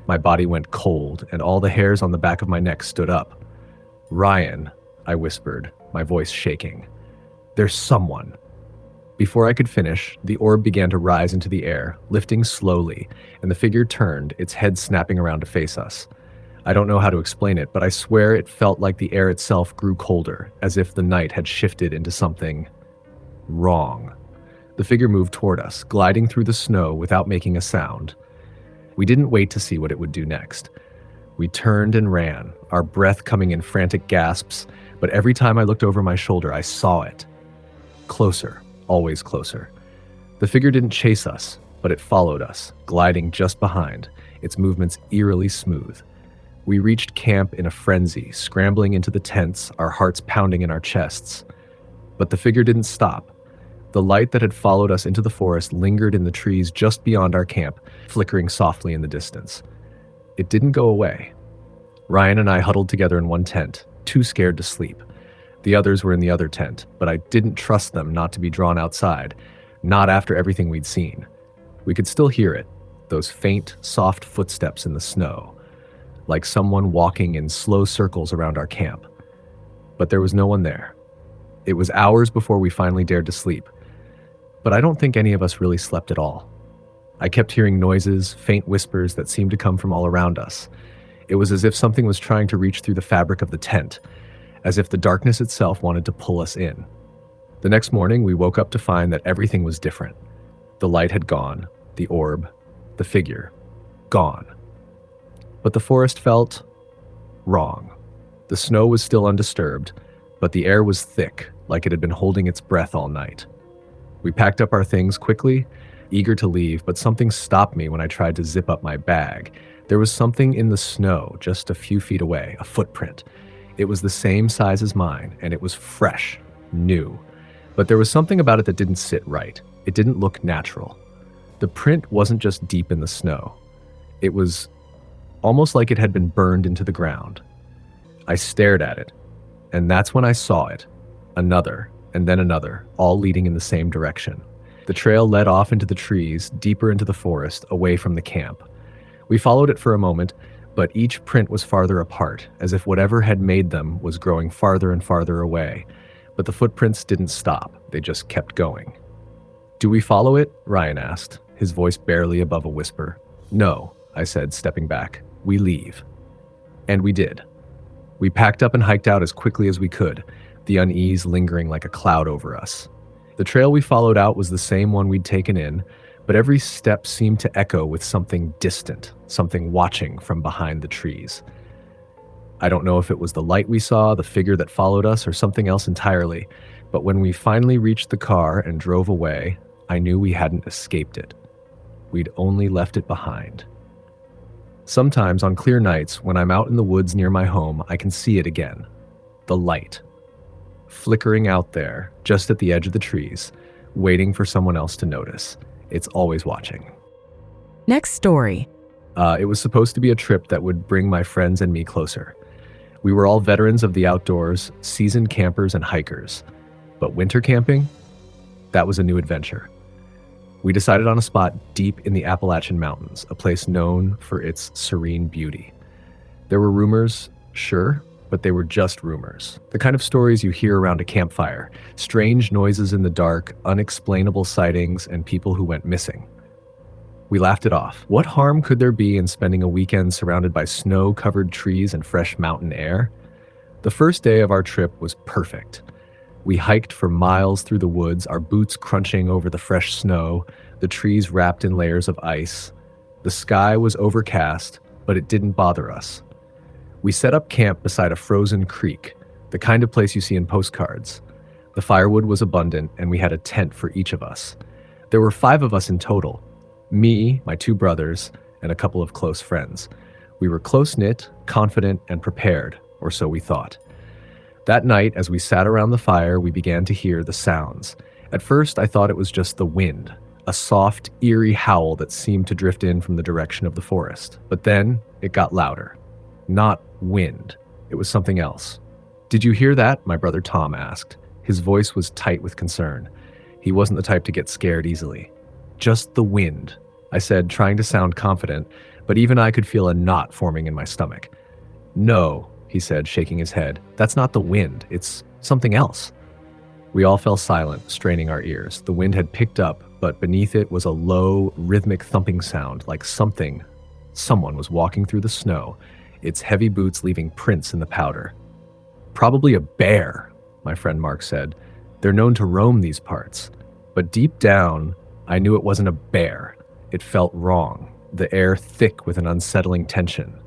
A: My body went cold, and all the hairs on the back of my neck stood up. "Ryan," I whispered, my voice shaking. "There's someone." Before I could finish, the orb began to rise into the air, lifting slowly, and the figure turned, its head snapping around to face us. I don't know how to explain it, but I swear it felt like the air itself grew colder, as if the night had shifted into something wrong. The figure moved toward us, gliding through the snow without making a sound. We didn't wait to see what it would do next. We turned and ran, our breath coming in frantic gasps, but every time I looked over my shoulder, I saw it. Closer, always closer. The figure didn't chase us, but it followed us, gliding just behind, its movements eerily smooth. We reached camp in a frenzy, scrambling into the tents, our hearts pounding in our chests. But the figure didn't stop. The light that had followed us into the forest lingered in the trees just beyond our camp, flickering softly in the distance. It didn't go away. Ryan and I huddled together in one tent, too scared to sleep. The others were in the other tent, but I didn't trust them not to be drawn outside, not after everything we'd seen. We could still hear it, those faint, soft footsteps in the snow, like someone walking in slow circles around our camp. But there was no one there. It was hours before we finally dared to sleep. But I don't think any of us really slept at all. I kept hearing noises, faint whispers that seemed to come from all around us. It was as if something was trying to reach through the fabric of the tent, as if the darkness itself wanted to pull us in. The next morning, we woke up to find that everything was different. The light had gone, the orb, the figure, gone. But the forest felt wrong. The snow was still undisturbed, but the air was thick, like it had been holding its breath all night. We packed up our things quickly, eager to leave, but something stopped me when I tried to zip up my bag. There was something in the snow just a few feet away, a footprint. It was the same size as mine, and it was fresh, new. But there was something about it that didn't sit right. It didn't look natural. The print wasn't just deep in the snow. It was almost like it had been burned into the ground. I stared at it, and that's when I saw it. Another, and then another, all leading in the same direction. The trail led off into the trees, deeper into the forest, away from the camp. We followed it for a moment, but each print was farther apart, as if whatever had made them was growing farther and farther away. But the footprints didn't stop, they just kept going. "Do we follow it?" Ryan asked, his voice barely above a whisper. "No," I said, stepping back. "We leave." And we did. We packed up and hiked out as quickly as we could, the unease lingering like a cloud over us. The trail we followed out was the same one we'd taken in, but every step seemed to echo with something distant, something watching from behind the trees. I don't know if it was the light we saw, the figure that followed us, or something else entirely, but when we finally reached the car and drove away, I knew we hadn't escaped it. We'd only left it behind. Sometimes on clear nights, when I'm out in the woods near my home, I can see it again. The light. Flickering out there, just at the edge of the trees, waiting for someone else to notice. It's always watching.
B: Next story.
A: It was supposed to be a trip that would bring my friends and me closer. We were all veterans of the outdoors, seasoned campers and hikers. But winter camping? That was a new adventure. We decided on a spot deep in the Appalachian Mountains, a place known for its serene beauty. There were rumors, sure, but they were just rumors. The kind of stories you hear around a campfire. Strange noises in the dark, unexplainable sightings, and people who went missing. We laughed it off. What harm could there be in spending a weekend surrounded by snow-covered trees and fresh mountain air? The first day of our trip was perfect. We hiked for miles through the woods, our boots crunching over the fresh snow, the trees wrapped in layers of ice. The sky was overcast, but it didn't bother us. We set up camp beside a frozen creek, the kind of place you see in postcards. The firewood was abundant, and we had a tent for each of us. There were 5 of us in total. Me, my 2 brothers, and a couple of close friends. We were close-knit, confident, and prepared, or so we thought. That night, as we sat around the fire, we began to hear the sounds. At first, I thought it was just the wind, a soft, eerie howl that seemed to drift in from the direction of the forest. But then, it got louder. Not wind. It was something else. "Did you hear that?" my brother Tom asked. His voice was tight with concern. He wasn't the type to get scared easily. "Just the wind," I said, trying to sound confident, but even I could feel a knot forming in my stomach. "No," he said, shaking his head. "That's not the wind. It's something else." We all fell silent, straining our ears. The wind had picked up, but beneath it was a low, rhythmic thumping sound, like someone was walking through the snow, its heavy boots leaving prints in the powder. Probably a bear, my friend Mark said. They're known to roam these parts. But deep down, I knew it wasn't a bear. It felt wrong, the air thick with an unsettling tension.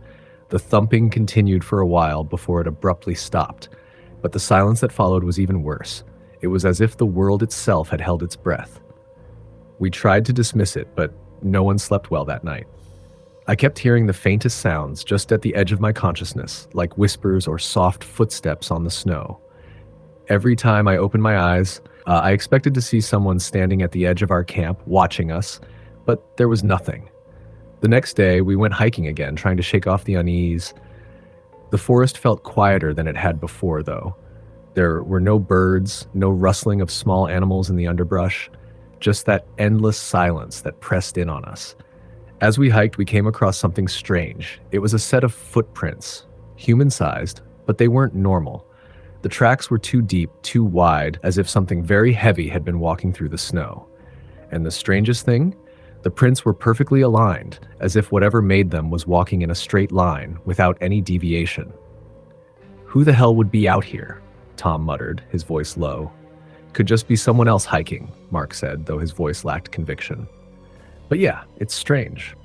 A: The thumping continued for a while before it abruptly stopped, but the silence that followed was even worse. It was as if the world itself had held its breath. We tried to dismiss it, but no one slept well that night. I kept hearing the faintest sounds just at the edge of my consciousness, like whispers or soft footsteps on the snow. Every time I opened my eyes, I expected to see someone standing at the edge of our camp watching us, but there was nothing. The next day, we went hiking again, trying to shake off the unease. The forest felt quieter than it had before, though. There were no birds, no rustling of small animals in the underbrush, just that endless silence that pressed in on us. As we hiked, we came across something strange. It was a set of footprints, human-sized, but they weren't normal. The tracks were too deep, too wide, as if something very heavy had been walking through the snow. And the strangest thing? The prints were perfectly aligned, as if whatever made them was walking in a straight line, without any deviation. "Who the hell would be out here?" Tom muttered, his voice low. "Could just be someone else hiking," Mark said, though his voice lacked conviction. "But yeah, it's strange."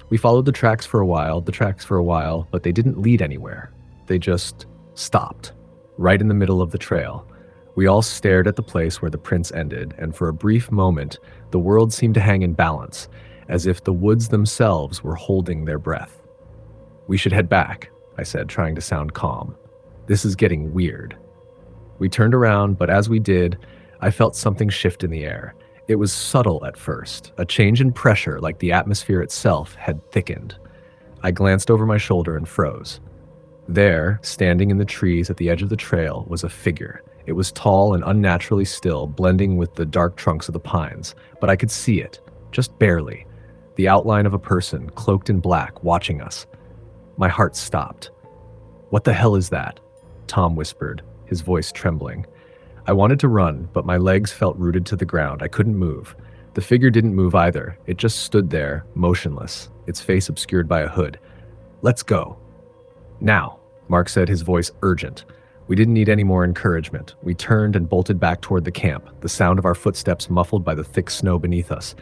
A: We followed the tracks for a while, but they didn't lead anywhere. They just stopped, right in the middle of the trail. We all stared at the place where the prints ended, and for a brief moment, the world seemed to hang in balance, as if the woods themselves were holding their breath. "We should head back," I said, trying to sound calm. "This is getting weird." We turned around, but as we did, I felt something shift in the air. It was subtle at first, a change in pressure like the atmosphere itself had thickened. I glanced over my shoulder and froze. There, standing in the trees at the edge of the trail, was a figure. It was tall and unnaturally still, blending with the dark trunks of the pines, but I could see it, just barely. The outline of a person, cloaked in black, watching us. My heart stopped. "What the hell is that?" Tom whispered, his voice trembling. I wanted to run, but my legs felt rooted to the ground. I couldn't move. The figure didn't move either. It just stood there, motionless, its face obscured by a hood. "Let's go." "Now," Mark said, his voice urgent. We didn't need any more encouragement. We turned and bolted back toward the camp, the sound of our footsteps muffled by the thick snow beneath us.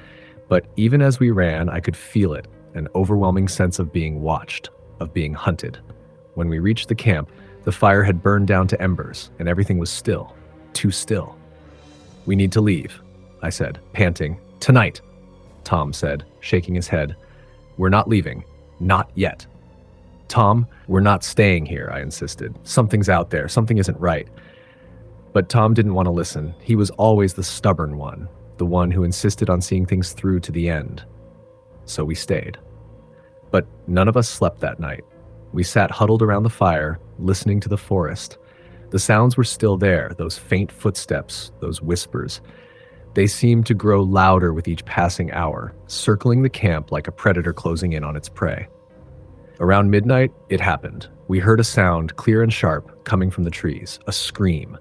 A: But even as we ran, I could feel it, an overwhelming sense of being watched, of being hunted. When we reached the camp, the fire had burned down to embers, and everything was still. Too still. "We need to leave," I said, panting. "Tonight," Tom said, shaking his head. "We're not leaving. Not yet." "Tom, we're not staying here," I insisted. "Something's out there. Something isn't right." But Tom didn't want to listen. He was always the stubborn one, the one who insisted on seeing things through to the end. So we stayed. But none of us slept that night. We sat huddled around the fire, listening to the forest. The sounds were still there, those faint footsteps, those whispers. They seemed to grow louder with each passing hour, circling the camp like a predator closing in on its prey. Around midnight, it happened. We heard a sound, clear and sharp, coming from the trees, a scream.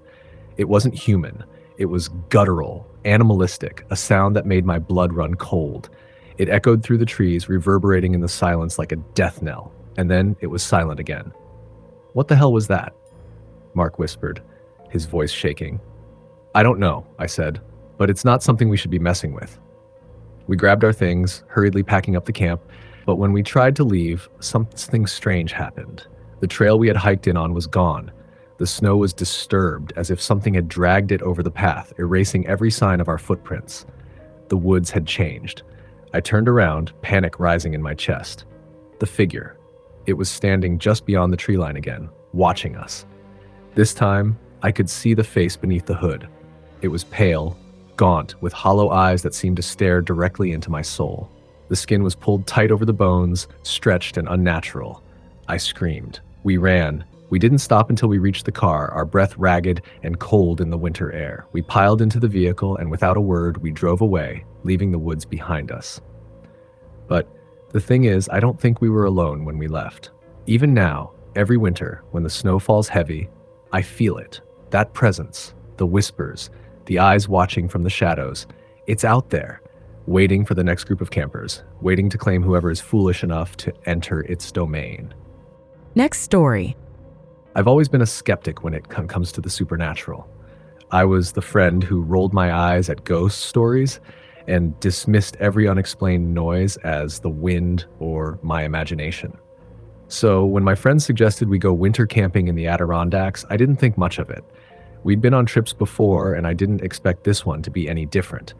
A: It wasn't human. It was guttural, animalistic, a sound that made my blood run cold. It echoed through the trees, reverberating in the silence like a death knell, and then it was silent again. "What the hell was that?" Mark whispered, his voice shaking. "I don't know," I said, "but it's not something we should be messing with." We grabbed our things, hurriedly packing up the camp, but when we tried to leave, something strange happened. The trail we had hiked in on was gone. The snow was disturbed, as if something had dragged it over the path, erasing every sign of our footprints. The woods had changed. I turned around, panic rising in my chest. The figure. It was standing just beyond the tree line again, watching us. This time, I could see the face beneath the hood. It was pale, gaunt, with hollow eyes that seemed to stare directly into my soul. The skin was pulled tight over the bones, stretched and unnatural. I screamed. We ran. We didn't stop until we reached the car, our breath ragged and cold in the winter air. We piled into the vehicle, and without a word, we drove away, leaving the woods behind us. But the thing is, I don't think we were alone when we left. Even now, every winter, when the snow falls heavy, I feel it. That presence, the whispers, the eyes watching from the shadows. It's out there, waiting for the next group of campers, waiting to claim whoever is foolish enough to enter its domain.
B: Next story.
A: I've always been a skeptic when it comes to the supernatural. I was the friend who rolled my eyes at ghost stories and dismissed every unexplained noise as the wind or my imagination. So when my friends suggested we go winter camping in the Adirondacks, I didn't think much of it. We'd been on trips before, and I didn't expect this one to be any different.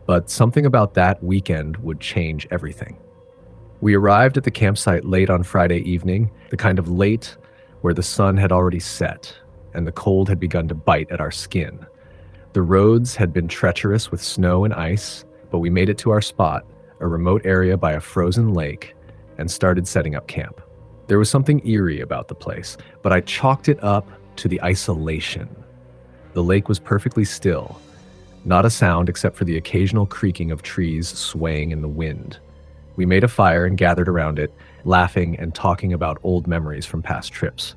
A: But something about that weekend would change everything. We arrived at the campsite late on Friday evening, the kind of late where the sun had already set and the cold had begun to bite at our skin. The roads had been treacherous with snow and ice, but we made it to our spot, a remote area by a frozen lake, and started setting up camp. There was something eerie about the place, but I chalked it up to the isolation. The lake was perfectly still, not a sound except for the occasional creaking of trees swaying in the wind. We made a fire and gathered around it, laughing and talking about old memories from past trips.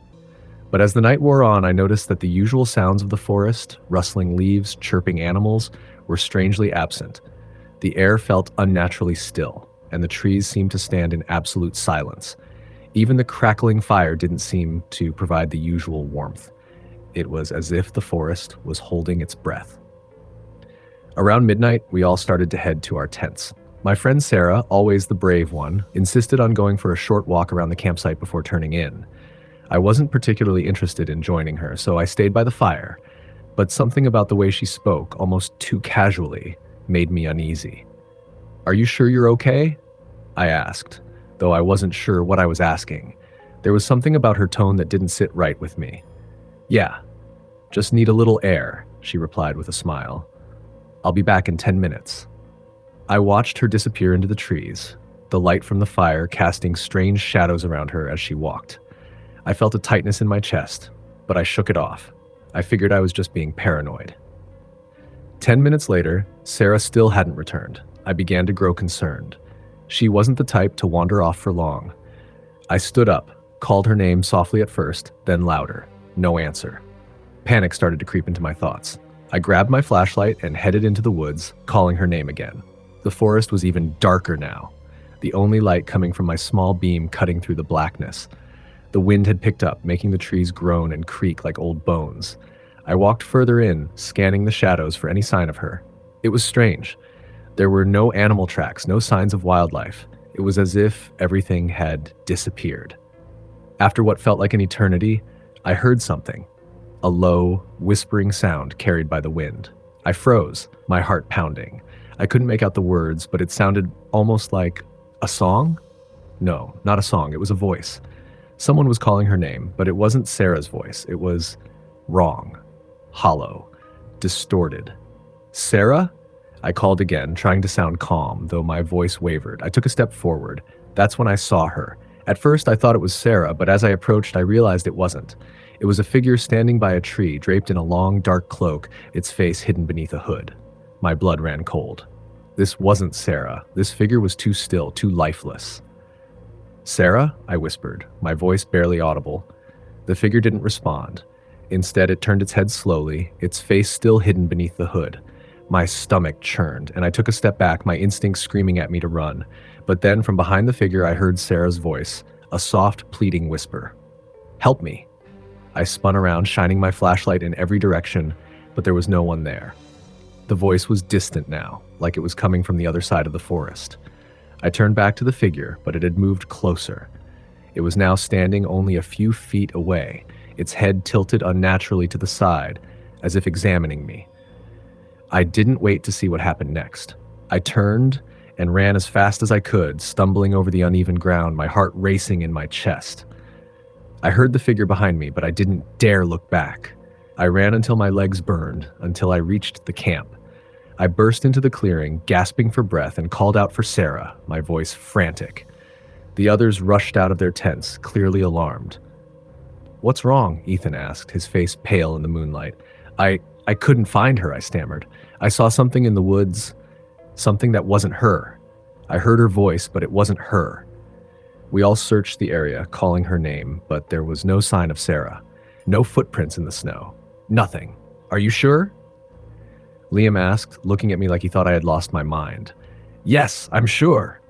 A: But as the night wore on, I noticed that the usual sounds of the forest, rustling leaves, chirping animals, were strangely absent. The air felt unnaturally still, and the trees seemed to stand in absolute silence. Even the crackling fire didn't seem to provide the usual warmth. It was as if the forest was holding its breath. Around midnight, we all started to head to our tents. My friend Sarah, always the brave one, insisted on going for a short walk around the campsite before turning in. I wasn't particularly interested in joining her, so I stayed by the fire, but something about the way she spoke, almost too casually, made me uneasy. "Are you sure you're okay?" I asked, though I wasn't sure what I was asking. There was something about her tone that didn't sit right with me. "Yeah, just need a little air," she replied with a smile. "I'll be back in 10 minutes. I watched her disappear into the trees, the light from the fire casting strange shadows around her as she walked. I felt a tightness in my chest, but I shook it off. I figured I was just being paranoid. 10 minutes later, Sarah still hadn't returned. I began to grow concerned. She wasn't the type to wander off for long. I stood up, called her name softly at first, then louder. No answer. Panic started to creep into my thoughts. I grabbed my flashlight and headed into the woods, calling her name again. The forest was even darker now, the only light coming from my small beam cutting through the blackness. The wind had picked up, making the trees groan and creak like old bones. I walked further in, scanning the shadows for any sign of her. It was strange. There were no animal tracks, no signs of wildlife. It was as if everything had disappeared. After what felt like an eternity, I heard something. A low, whispering sound carried by the wind. I froze, my heart pounding. I couldn't make out the words, but it sounded almost like a song? No, not a song. It was a voice. Someone was calling her name, but it wasn't Sarah's voice. It was wrong, hollow, distorted. "Sarah?" I called again, trying to sound calm, though my voice wavered. I took a step forward. That's when I saw her. At first, I thought it was Sarah, but as I approached, I realized it wasn't. It was a figure standing by a tree, draped in a long, dark cloak, its face hidden beneath a hood. My blood ran cold. This wasn't Sarah. This figure was too still, too lifeless. "Sarah?" I whispered, my voice barely audible. The figure didn't respond. Instead, it turned its head slowly, its face still hidden beneath the hood. My stomach churned, and I took a step back, my instincts screaming at me to run. But then, from behind the figure, I heard Sarah's voice, a soft, pleading whisper. "Help me." I spun around, shining my flashlight in every direction, but there was no one there. The voice was distant now, like it was coming from the other side of the forest. I turned back to the figure, but it had moved closer. It was now standing only a few feet away, its head tilted unnaturally to the side, as if examining me. I didn't wait to see what happened next. I turned and ran as fast as I could, stumbling over the uneven ground, my heart racing in my chest. I heard the figure behind me, but I didn't dare look back. I ran until my legs burned, until I reached the camp. I burst into the clearing, gasping for breath, and called out for Sarah, my voice frantic. The others rushed out of their tents, clearly alarmed. "What's wrong?" Ethan asked, his face pale in the moonlight. I couldn't find her," I stammered. "I saw something in the woods, something that wasn't her. I heard her voice, but it wasn't her." We all searched the area, calling her name, but there was no sign of Sarah. No footprints in the snow. Nothing. Are you sure? Liam asked, looking at me like he thought I had lost my mind. Yes, I'm sure,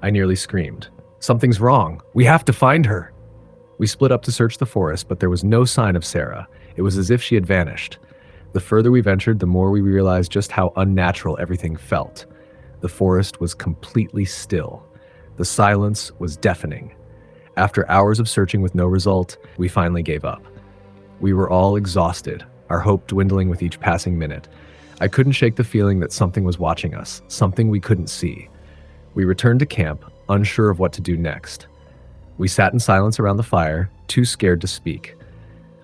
A: I nearly screamed. Something's wrong. We have to find her. We split up to search the forest, but there was no sign of Sarah. It was as if she had vanished. The further we ventured, the more we realized just how unnatural everything felt. The forest was completely still. The silence was deafening. After hours of searching with no result, we finally gave up. We were all exhausted, our hope dwindling with each passing minute. I couldn't shake the feeling that something was watching us, something we couldn't see. We returned to camp, unsure of what to do next. We sat in silence around the fire, too scared to speak.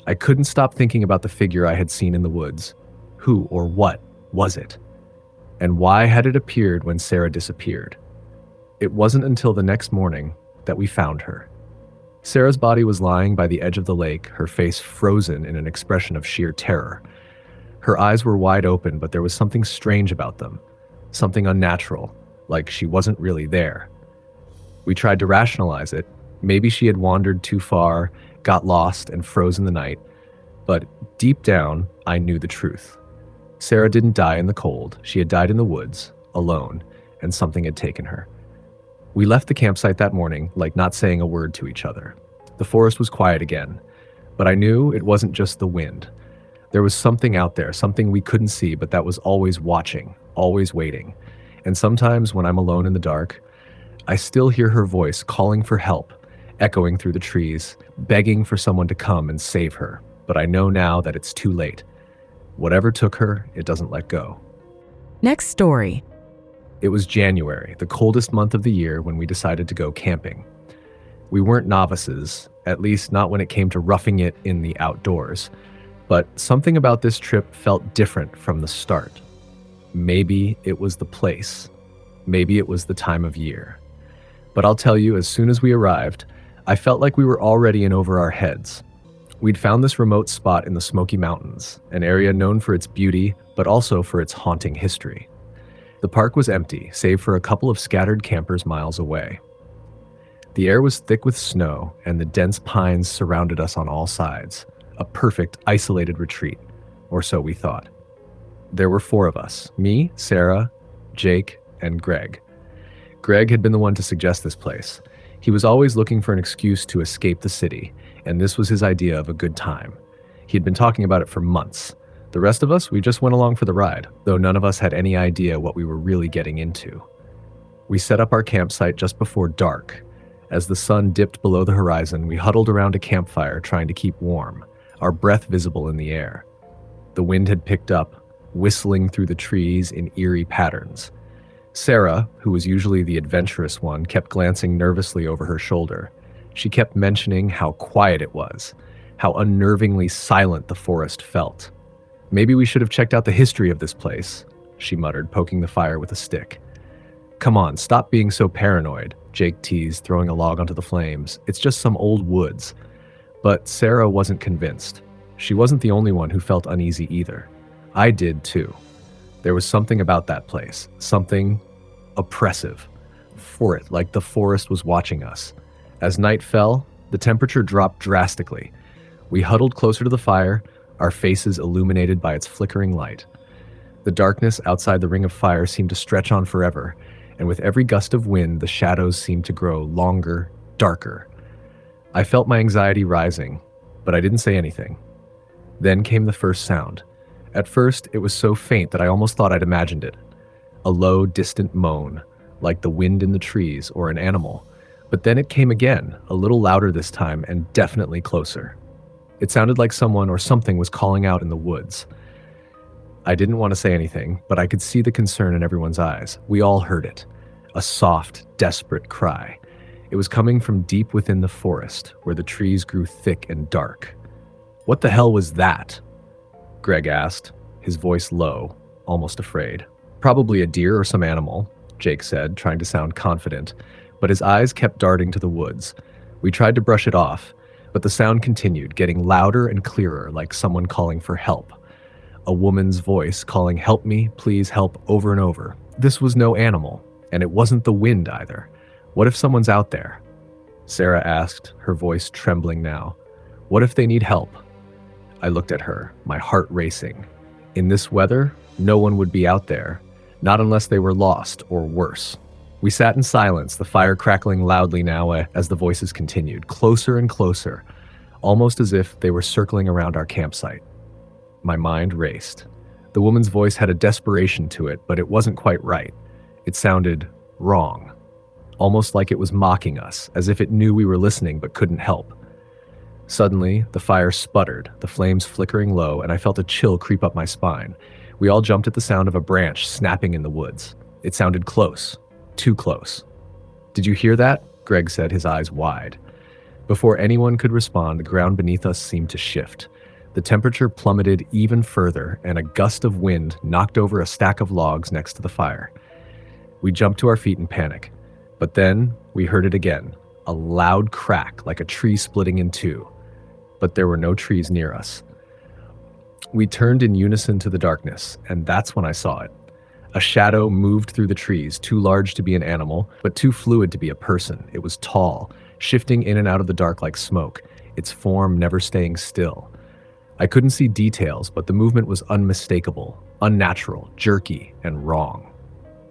A: I couldn't stop thinking about the figure I had seen in the woods. Who or what was it? And why had it appeared when Sarah disappeared? It wasn't until the next morning that we found her. Sarah's body was lying by the edge of the lake, her face frozen in an expression of sheer terror. Her eyes were wide open, but there was something strange about them, something unnatural, like she wasn't really there. We tried to rationalize it. Maybe she had wandered too far, got lost, and froze in the night. But deep down, I knew the truth. Sarah didn't die in the cold. She had died in the woods, alone, and something had taken her. We left the campsite that morning, like not saying a word to each other. The forest was quiet again, but I knew it wasn't just the wind. There was something out there, something we couldn't see, but that was always watching, always waiting. And sometimes when I'm alone in the dark, I still hear her voice calling for help, echoing through the trees, begging for someone to come and save her. But I know now that it's too late. Whatever took her, it doesn't let go.
B: Next story.
A: It was January, the coldest month of the year, when we decided to go camping. We weren't novices, at least not when it came to roughing it in the outdoors. But something about this trip felt different from the start. Maybe it was the place. Maybe it was the time of year. But I'll tell you, as soon as we arrived, I felt like we were already in over our heads. We'd found this remote spot in the Smoky Mountains, an area known for its beauty, but also for its haunting history. The park was empty, save for a couple of scattered campers miles away. The air was thick with snow, and the dense pines surrounded us on all sides. A perfect, isolated retreat, or so we thought. There were 4 of us, me, Sarah, Jake, and Greg. Greg had been the one to suggest this place. He was always looking for an excuse to escape the city, and this was his idea of a good time. He had been talking about it for months. The rest of us, we just went along for the ride, though none of us had any idea what we were really getting into. We set up our campsite just before dark. As the sun dipped below the horizon, we huddled around a campfire trying to keep warm, our breath visible in the air. The wind had picked up, whistling through the trees in eerie patterns. Sarah, who was usually the adventurous one, kept glancing nervously over her shoulder. She kept mentioning how quiet it was, how unnervingly silent the forest felt. Maybe we should have checked out the history of this place, she muttered, poking the fire with a stick. Come on, stop being so paranoid, Jake teased, throwing a log onto the flames. It's just some old woods. But Sarah wasn't convinced. She wasn't the only one who felt uneasy either. I did too. There was something about that place, something oppressive. For it, like the forest was watching us. As night fell, the temperature dropped drastically. We huddled closer to the fire, our faces illuminated by its flickering light. The darkness outside the ring of fire seemed to stretch on forever, and with every gust of wind, the shadows seemed to grow longer, darker. I felt my anxiety rising, but I didn't say anything. Then came the first sound. At first, it was so faint that I almost thought I'd imagined it. A low, distant moan, like the wind in the trees or an animal. But then it came again, a little louder this time and definitely closer. It sounded like someone or something was calling out in the woods. I didn't want to say anything, but I could see the concern in everyone's eyes. We all heard it. A soft, desperate cry. It was coming from deep within the forest, where the trees grew thick and dark. What the hell was that? Greg asked, his voice low, almost afraid. Probably a deer or some animal, Jake said, trying to sound confident, but his eyes kept darting to the woods. We tried to brush it off, but the sound continued, getting louder and clearer, like someone calling for help. A woman's voice calling, "Help me, please help," over and over. This was no animal, and it wasn't the wind either. What if someone's out there? Sarah asked, her voice trembling now. What if they need help? I looked at her, my heart racing. In this weather, no one would be out there, not unless they were lost or worse. We sat in silence, the fire crackling loudly now as the voices continued, closer and closer, almost as if they were circling around our campsite. My mind raced. The woman's voice had a desperation to it, but it wasn't quite right. It sounded wrong, almost like it was mocking us, as if it knew we were listening but couldn't help. Suddenly, the fire sputtered, the flames flickering low, and I felt a chill creep up my spine. We all jumped at the sound of a branch snapping in the woods. It sounded close, too close. "Did you hear that?" Greg said, his eyes wide. Before anyone could respond, the ground beneath us seemed to shift. The temperature plummeted even further, and a gust of wind knocked over a stack of logs next to the fire. We jumped to our feet in panic. But then we heard it again, a loud crack like a tree splitting in two. But there were no trees near us. We turned in unison to the darkness, and that's when I saw it. A shadow moved through the trees, too large to be an animal, but too fluid to be a person. It was tall, shifting in and out of the dark like smoke, its form never staying still. I couldn't see details, but the movement was unmistakable, unnatural, jerky, and wrong.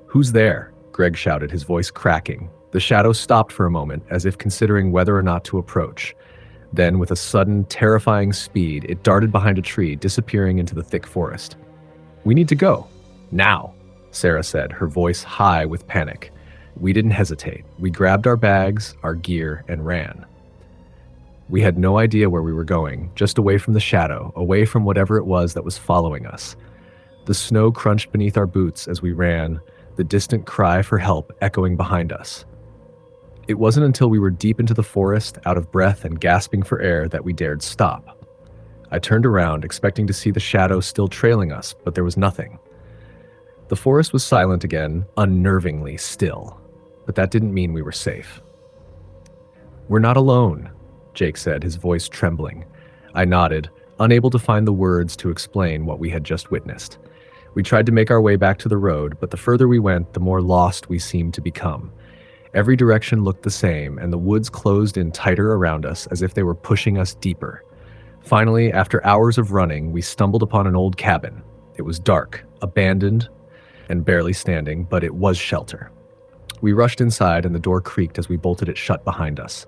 A: "Who's there?" Greg shouted, his voice cracking. The shadow stopped for a moment, as if considering whether or not to approach. Then, with a sudden, terrifying speed, it darted behind a tree, disappearing into the thick forest. "We need to go. Now," Sarah said, her voice high with panic. We didn't hesitate. We grabbed our bags, our gear, and ran. We had no idea where we were going, just away from the shadow, away from whatever it was that was following us. The snow crunched beneath our boots as we ran, the distant cry for help echoing behind us. It wasn't until we were deep into the forest, out of breath and gasping for air, that we dared stop. I turned around, expecting to see the shadow still trailing us, but there was nothing. The forest was silent again, unnervingly still, but that didn't mean we were safe. "We're not alone," Jake said, his voice trembling. I nodded, unable to find the words to explain what we had just witnessed. We tried to make our way back to the road, but the further we went, the more lost we seemed to become. Every direction looked the same, and the woods closed in tighter around us as if they were pushing us deeper. Finally, after hours of running, we stumbled upon an old cabin. It was dark, abandoned, and barely standing, but it was shelter. We rushed inside, and the door creaked as we bolted it shut behind us.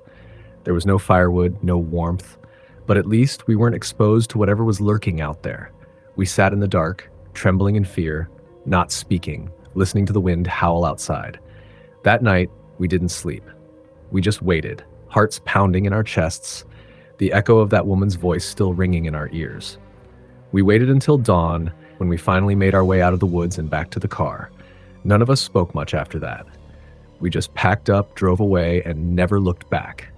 A: There was no firewood, no warmth, but at least we weren't exposed to whatever was lurking out there. We sat in the dark, trembling in fear, not speaking, listening to the wind howl outside. That night, we didn't sleep. We just waited, hearts pounding in our chests, the echo of that woman's voice still ringing in our ears. We waited until dawn, when we finally made our way out of the woods and back to the car. None of us spoke much after that. We just packed up, drove away, and never looked back.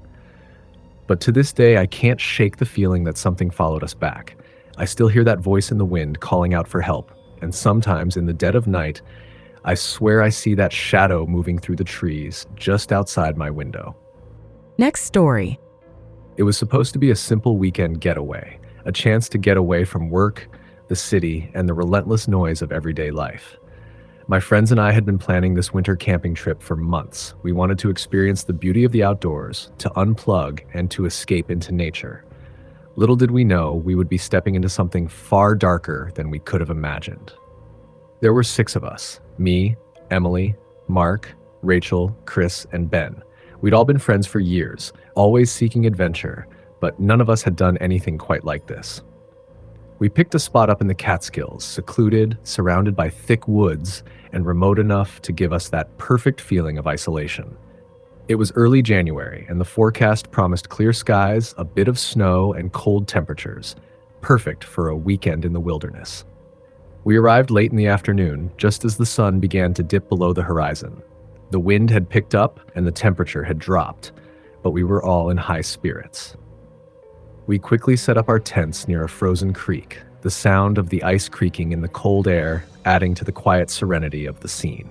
A: But to this day, I can't shake the feeling that something followed us back. I still hear that voice in the wind calling out for help, and sometimes in the dead of night, I swear I see that shadow moving through the trees just outside my window.
B: Next story.
A: It was supposed to be a simple weekend getaway, a chance to get away from work, the city, and the relentless noise of everyday life. My friends and I had been planning this winter camping trip for months. We wanted to experience the beauty of the outdoors, to unplug, and to escape into nature. Little did we know we would be stepping into something far darker than we could have imagined. There were 6 of us: me, Emily, Mark, Rachel, Chris, and Ben. We'd all been friends for years, always seeking adventure, but none of us had done anything quite like this. We picked a spot up in the Catskills, secluded, surrounded by thick woods, and remote enough to give us that perfect feeling of isolation. It was early January, and the forecast promised clear skies, a bit of snow, and cold temperatures, perfect for a weekend in the wilderness. We arrived late in the afternoon, just as the sun began to dip below the horizon. The wind had picked up and the temperature had dropped, but we were all in high spirits. We quickly set up our tents near a frozen creek, the sound of the ice creaking in the cold air adding to the quiet serenity of the scene.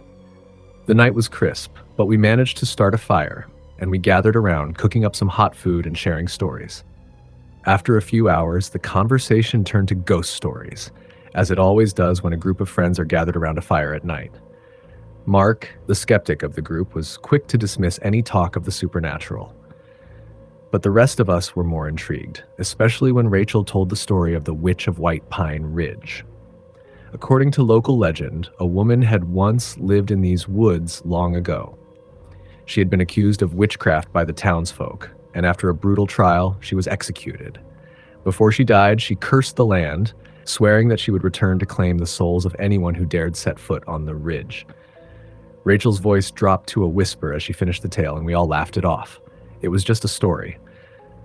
A: The night was crisp, but we managed to start a fire, and we gathered around, cooking up some hot food and sharing stories. After a few hours, the conversation turned to ghost stories, as it always does when a group of friends are gathered around a fire at night. Mark, the skeptic of the group, was quick to dismiss any talk of the supernatural. But the rest of us were more intrigued, especially when Rachel told the story of the Witch of White Pine Ridge. According to local legend, a woman had once lived in these woods long ago. She had been accused of witchcraft by the townsfolk, and after a brutal trial, she was executed. Before she died, she cursed the land, swearing that she would return to claim the souls of anyone who dared set foot on the ridge. Rachel's voice dropped to a whisper as she finished the tale, and we all laughed it off. It was just a story.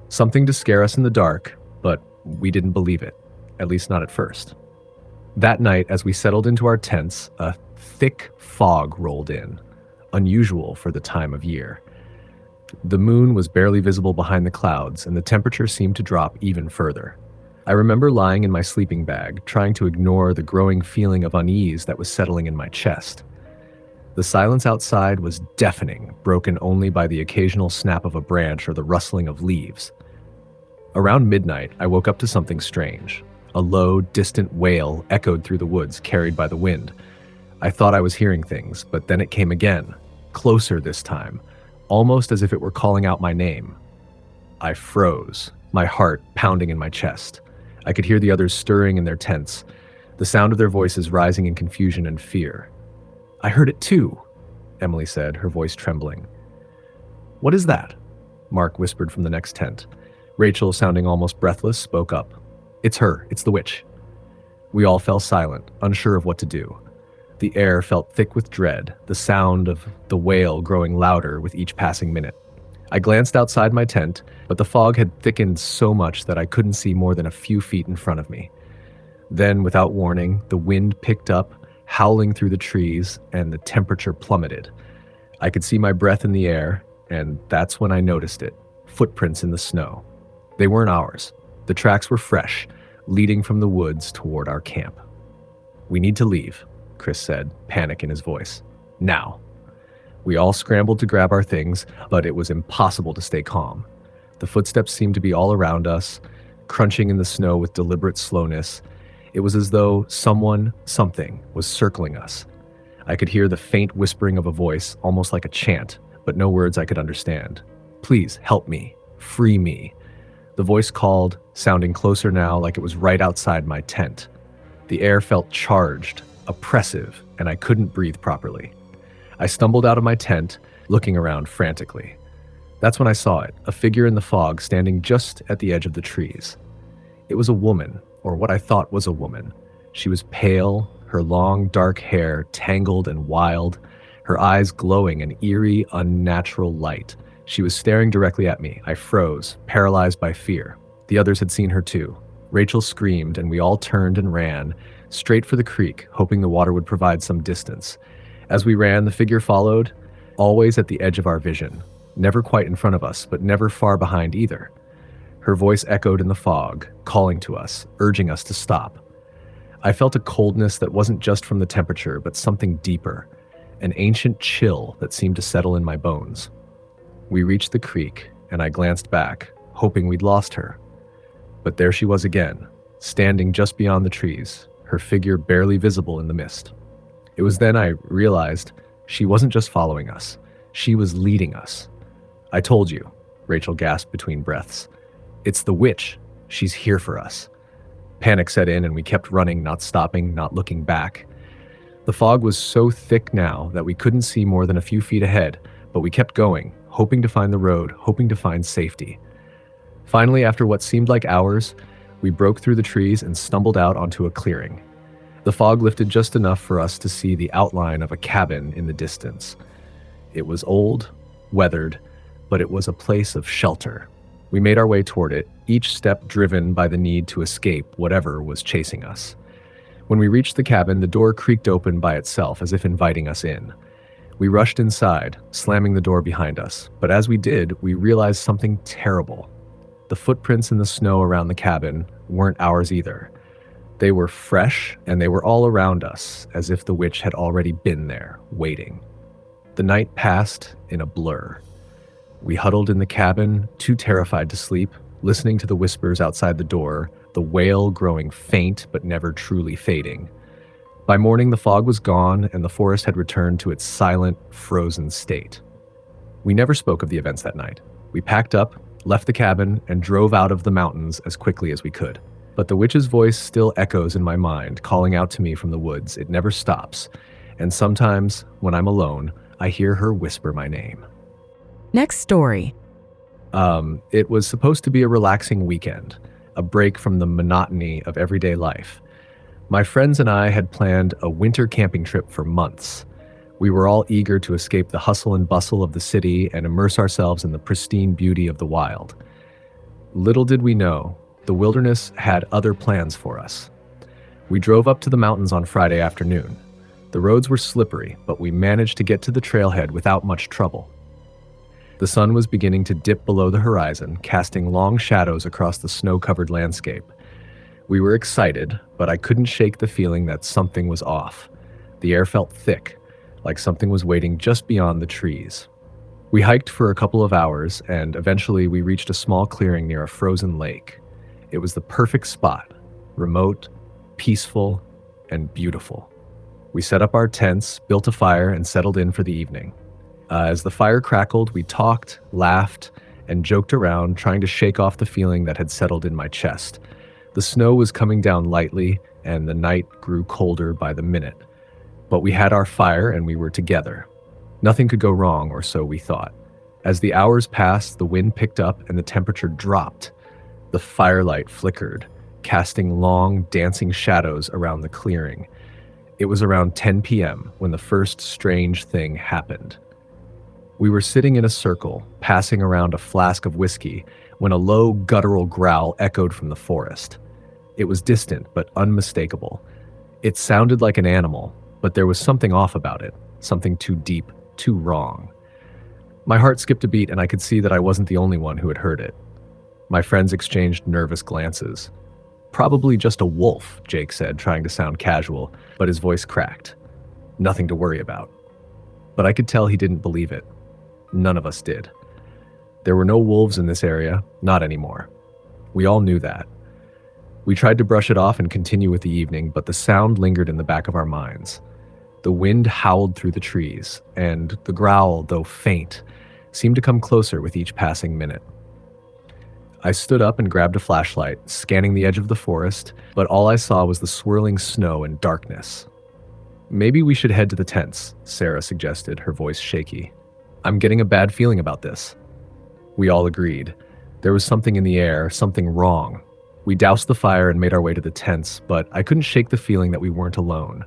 A: Something to scare us in the dark, but we didn't believe it, at least not at first. That night, as we settled into our tents, a thick fog rolled in, unusual for the time of year. The moon was barely visible behind the clouds, and the temperature seemed to drop even further. I remember lying in my sleeping bag, trying to ignore the growing feeling of unease that was settling in my chest. The silence outside was deafening, broken only by the occasional snap of a branch or the rustling of leaves. Around midnight, I woke up to something strange. A low, distant wail echoed through the woods, carried by the wind. I thought I was hearing things, but then it came again, closer this time, almost as if it were calling out my name. I froze, my heart pounding in my chest. I could hear the others stirring in their tents, the sound of their voices rising in confusion and fear. "I heard it too," Emily said, her voice trembling. "What is that?" Mark whispered from the next tent. Rachel, sounding almost breathless, spoke up. "It's her. It's the witch." We all fell silent, unsure of what to do. The air felt thick with dread, the sound of the wail growing louder with each passing minute. I glanced outside my tent, but the fog had thickened so much that I couldn't see more than a few feet in front of me. Then, without warning, the wind picked up, howling through the trees, and the temperature plummeted. I could see my breath in the air, and that's when I noticed it. Footprints in the snow. They weren't ours. The tracks were fresh, leading from the woods toward our camp. "We need to leave," Chris said, panic in his voice. "Now." We all scrambled to grab our things, but it was impossible to stay calm. The footsteps seemed to be all around us, crunching in the snow with deliberate slowness. It was as though something was circling us. I could hear the faint whispering of a voice, almost like a chant, but no words I could understand. "Please, help me. Free me." The voice called, sounding closer now, like it was right outside my tent. The air felt charged, oppressive, and I couldn't breathe properly. I stumbled out of my tent, looking around frantically. That's when I saw it, a figure in the fog standing just at the edge of the trees. It was a woman, or what I thought was a woman. She was pale, her long, dark hair tangled and wild, her eyes glowing an eerie, unnatural light. She was staring directly at me. I froze, paralyzed by fear. The others had seen her too. Rachel screamed, and we all turned and ran, straight for the creek, hoping the water would provide some distance. As we ran, the figure followed, always at the edge of our vision, never quite in front of us, but never far behind either. Her voice echoed in the fog, calling to us, urging us to stop. I felt a coldness that wasn't just from the temperature, but something deeper, an ancient chill that seemed to settle in my bones. We reached the creek, and I glanced back, hoping we'd lost her. But there she was again, standing just beyond the trees, her figure barely visible in the mist. It was then I realized she wasn't just following us, she was leading us. "I told you," Rachel gasped between breaths. "It's the witch. She's here for us." Panic set in, and we kept running, not stopping, not looking back. The fog was so thick now that we couldn't see more than a few feet ahead, but we kept going, hoping to find the road, hoping to find safety. Finally, after what seemed like hours, we broke through the trees and stumbled out onto a clearing. The fog lifted just enough for us to see the outline of a cabin in the distance. It was old, weathered, but it was a place of shelter. We made our way toward it, each step driven by the need to escape whatever was chasing us. When we reached the cabin, the door creaked open by itself, as if inviting us in. We rushed inside, slamming the door behind us, but as we did, we realized something terrible. The footprints in the snow around the cabin weren't ours either. They were fresh, and they were all around us, as if the witch had already been there, waiting. The night passed in a blur. We huddled in the cabin, too terrified to sleep, listening to the whispers outside the door, the wail growing faint but never truly fading. By morning, the fog was gone, and the forest had returned to its silent, frozen state. We never spoke of the events that night. We packed up, left the cabin, and drove out of the mountains as quickly as we could. But the witch's voice still echoes in my mind, calling out to me from the woods. It never stops. And sometimes, when I'm alone, I hear her whisper my name.
B: Next story.
A: It was supposed to be a relaxing weekend, a break from the monotony of everyday life. My friends and I had planned a winter camping trip for months. We were all eager to escape the hustle and bustle of the city and immerse ourselves in the pristine beauty of the wild. Little did we know, the wilderness had other plans for us. We drove up to the mountains on Friday afternoon. The roads were slippery, but we managed to get to the trailhead without much trouble. The sun was beginning to dip below the horizon, casting long shadows across the snow-covered landscape. We were excited, but I couldn't shake the feeling that something was off. The air felt thick, like something was waiting just beyond the trees. We hiked for a couple of hours, and eventually we reached a small clearing near a frozen lake. It was the perfect spot, remote, peaceful, and beautiful. We set up our tents, built a fire, and settled in for the evening. As the fire crackled, we talked, laughed, and joked around, trying to shake off the feeling that had settled in my chest. The snow was coming down lightly, and the night grew colder by the minute. But we had our fire, and we were together. Nothing could go wrong, or so we thought. As the hours passed, the wind picked up and the temperature dropped. The firelight flickered, casting long, dancing shadows around the clearing. It was around 10 p.m. when the first strange thing happened. We were sitting in a circle, passing around a flask of whiskey, when a low, guttural growl echoed from the forest. It was distant, but unmistakable. It sounded like an animal, but there was something off about it, something too deep, too wrong. My heart skipped a beat, and I could see that I wasn't the only one who had heard it. My friends exchanged nervous glances. "Probably just a wolf," Jake said, trying to sound casual, but his voice cracked. "Nothing to worry about." But I could tell he didn't believe it. None of us did. There were no wolves in this area, not anymore. We all knew that. We tried to brush it off and continue with the evening, but the sound lingered in the back of our minds. The wind howled through the trees, and the growl, though faint, seemed to come closer with each passing minute. I stood up and grabbed a flashlight, scanning the edge of the forest, but all I saw was the swirling snow and darkness. "Maybe we should head to the tents," Sarah suggested, her voice shaky. "I'm getting a bad feeling about this." We all agreed. There was something in the air, something wrong. We doused the fire and made our way to the tents, but I couldn't shake the feeling that we weren't alone.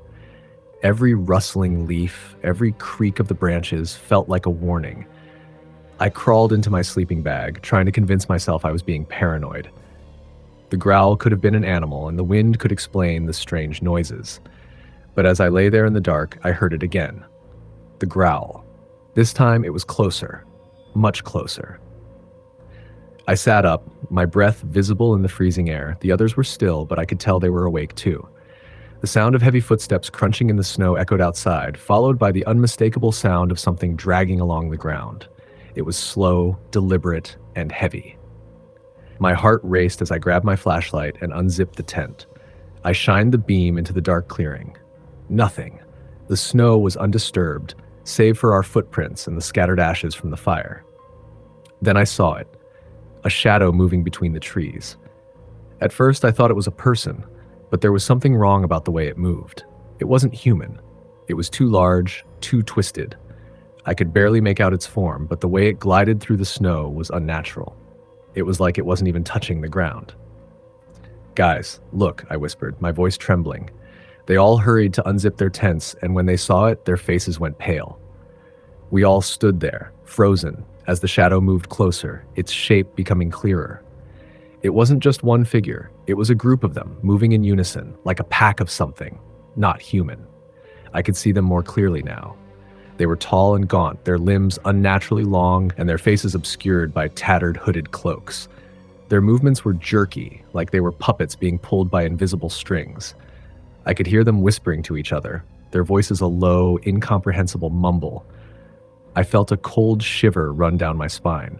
A: Every rustling leaf, every creak of the branches felt like a warning. I crawled into my sleeping bag, trying to convince myself I was being paranoid. The growl could have been an animal, and the wind could explain the strange noises. But as I lay there in the dark, I heard it again. The growl. This time it was closer, much closer. I sat up, my breath visible in the freezing air. The others were still, but I could tell they were awake too. The sound of heavy footsteps crunching in the snow echoed outside, followed by the unmistakable sound of something dragging along the ground. It was slow, deliberate, and heavy. My heart raced as I grabbed my flashlight and unzipped the tent. I shined the beam into the dark clearing. Nothing. The snow was undisturbed, save for our footprints and the scattered ashes from the fire. Then I saw it, a shadow moving between the trees. At first I thought it was a person, but there was something wrong about the way it moved. It wasn't human. It was too large, too twisted. I could barely make out its form, but the way it glided through the snow was unnatural. It was like it wasn't even touching the ground. "Guys, look," I whispered, my voice trembling. They all hurried to unzip their tents, and when they saw it, their faces went pale. We all stood there, frozen, as the shadow moved closer, its shape becoming clearer. It wasn't just one figure. It was a group of them, moving in unison, like a pack of something, not human. I could see them more clearly now. They were tall and gaunt, their limbs unnaturally long, and their faces obscured by tattered hooded cloaks. Their movements were jerky, like they were puppets being pulled by invisible strings. I could hear them whispering to each other, their voices a low, incomprehensible mumble. I felt a cold shiver run down my spine.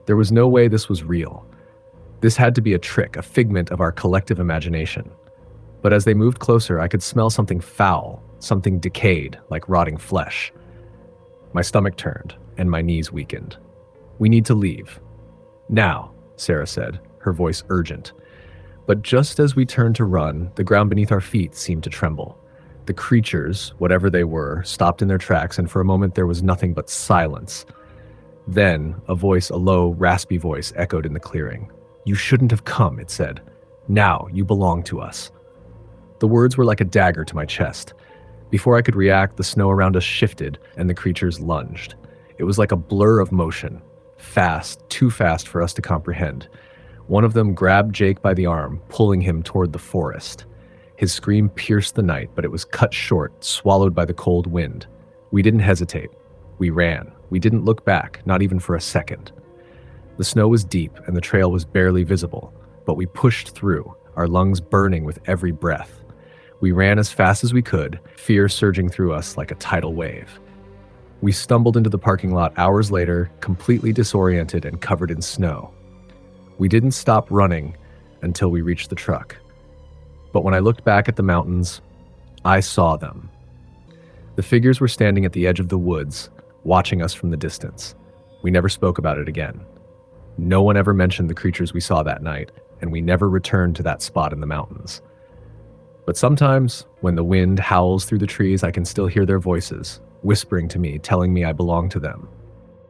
A: There was no way this was real. This had to be a trick, a figment of our collective imagination. But as they moved closer, I could smell something foul, something decayed, like rotting flesh. My stomach turned, and my knees weakened. "We need to leave." "Now," Sarah said, her voice urgent. But just as we turned to run, the ground beneath our feet seemed to tremble. The creatures, whatever they were, stopped in their tracks, and for a moment there was nothing but silence. Then, a low, raspy voice echoed in the clearing. "You shouldn't have come," it said. "Now you belong to us." The words were like a dagger to my chest. Before I could react, the snow around us shifted and the creatures lunged. It was like a blur of motion. Fast, too fast for us to comprehend. One of them grabbed Jake by the arm, pulling him toward the forest. His scream pierced the night, but it was cut short, swallowed by the cold wind. We didn't hesitate. We ran. We didn't look back, not even for a second. The snow was deep and the trail was barely visible, but we pushed through, our lungs burning with every breath. We ran as fast as we could, fear surging through us like a tidal wave. We stumbled into the parking lot hours later, completely disoriented and covered in snow. We didn't stop running until we reached the truck. But when I looked back at the mountains, I saw them. The figures were standing at the edge of the woods, watching us from the distance. We never spoke about it again. No one ever mentioned the creatures we saw that night, and we never returned to that spot in the mountains. But sometimes, when the wind howls through the trees, I can still hear their voices, whispering to me, telling me I belong to them.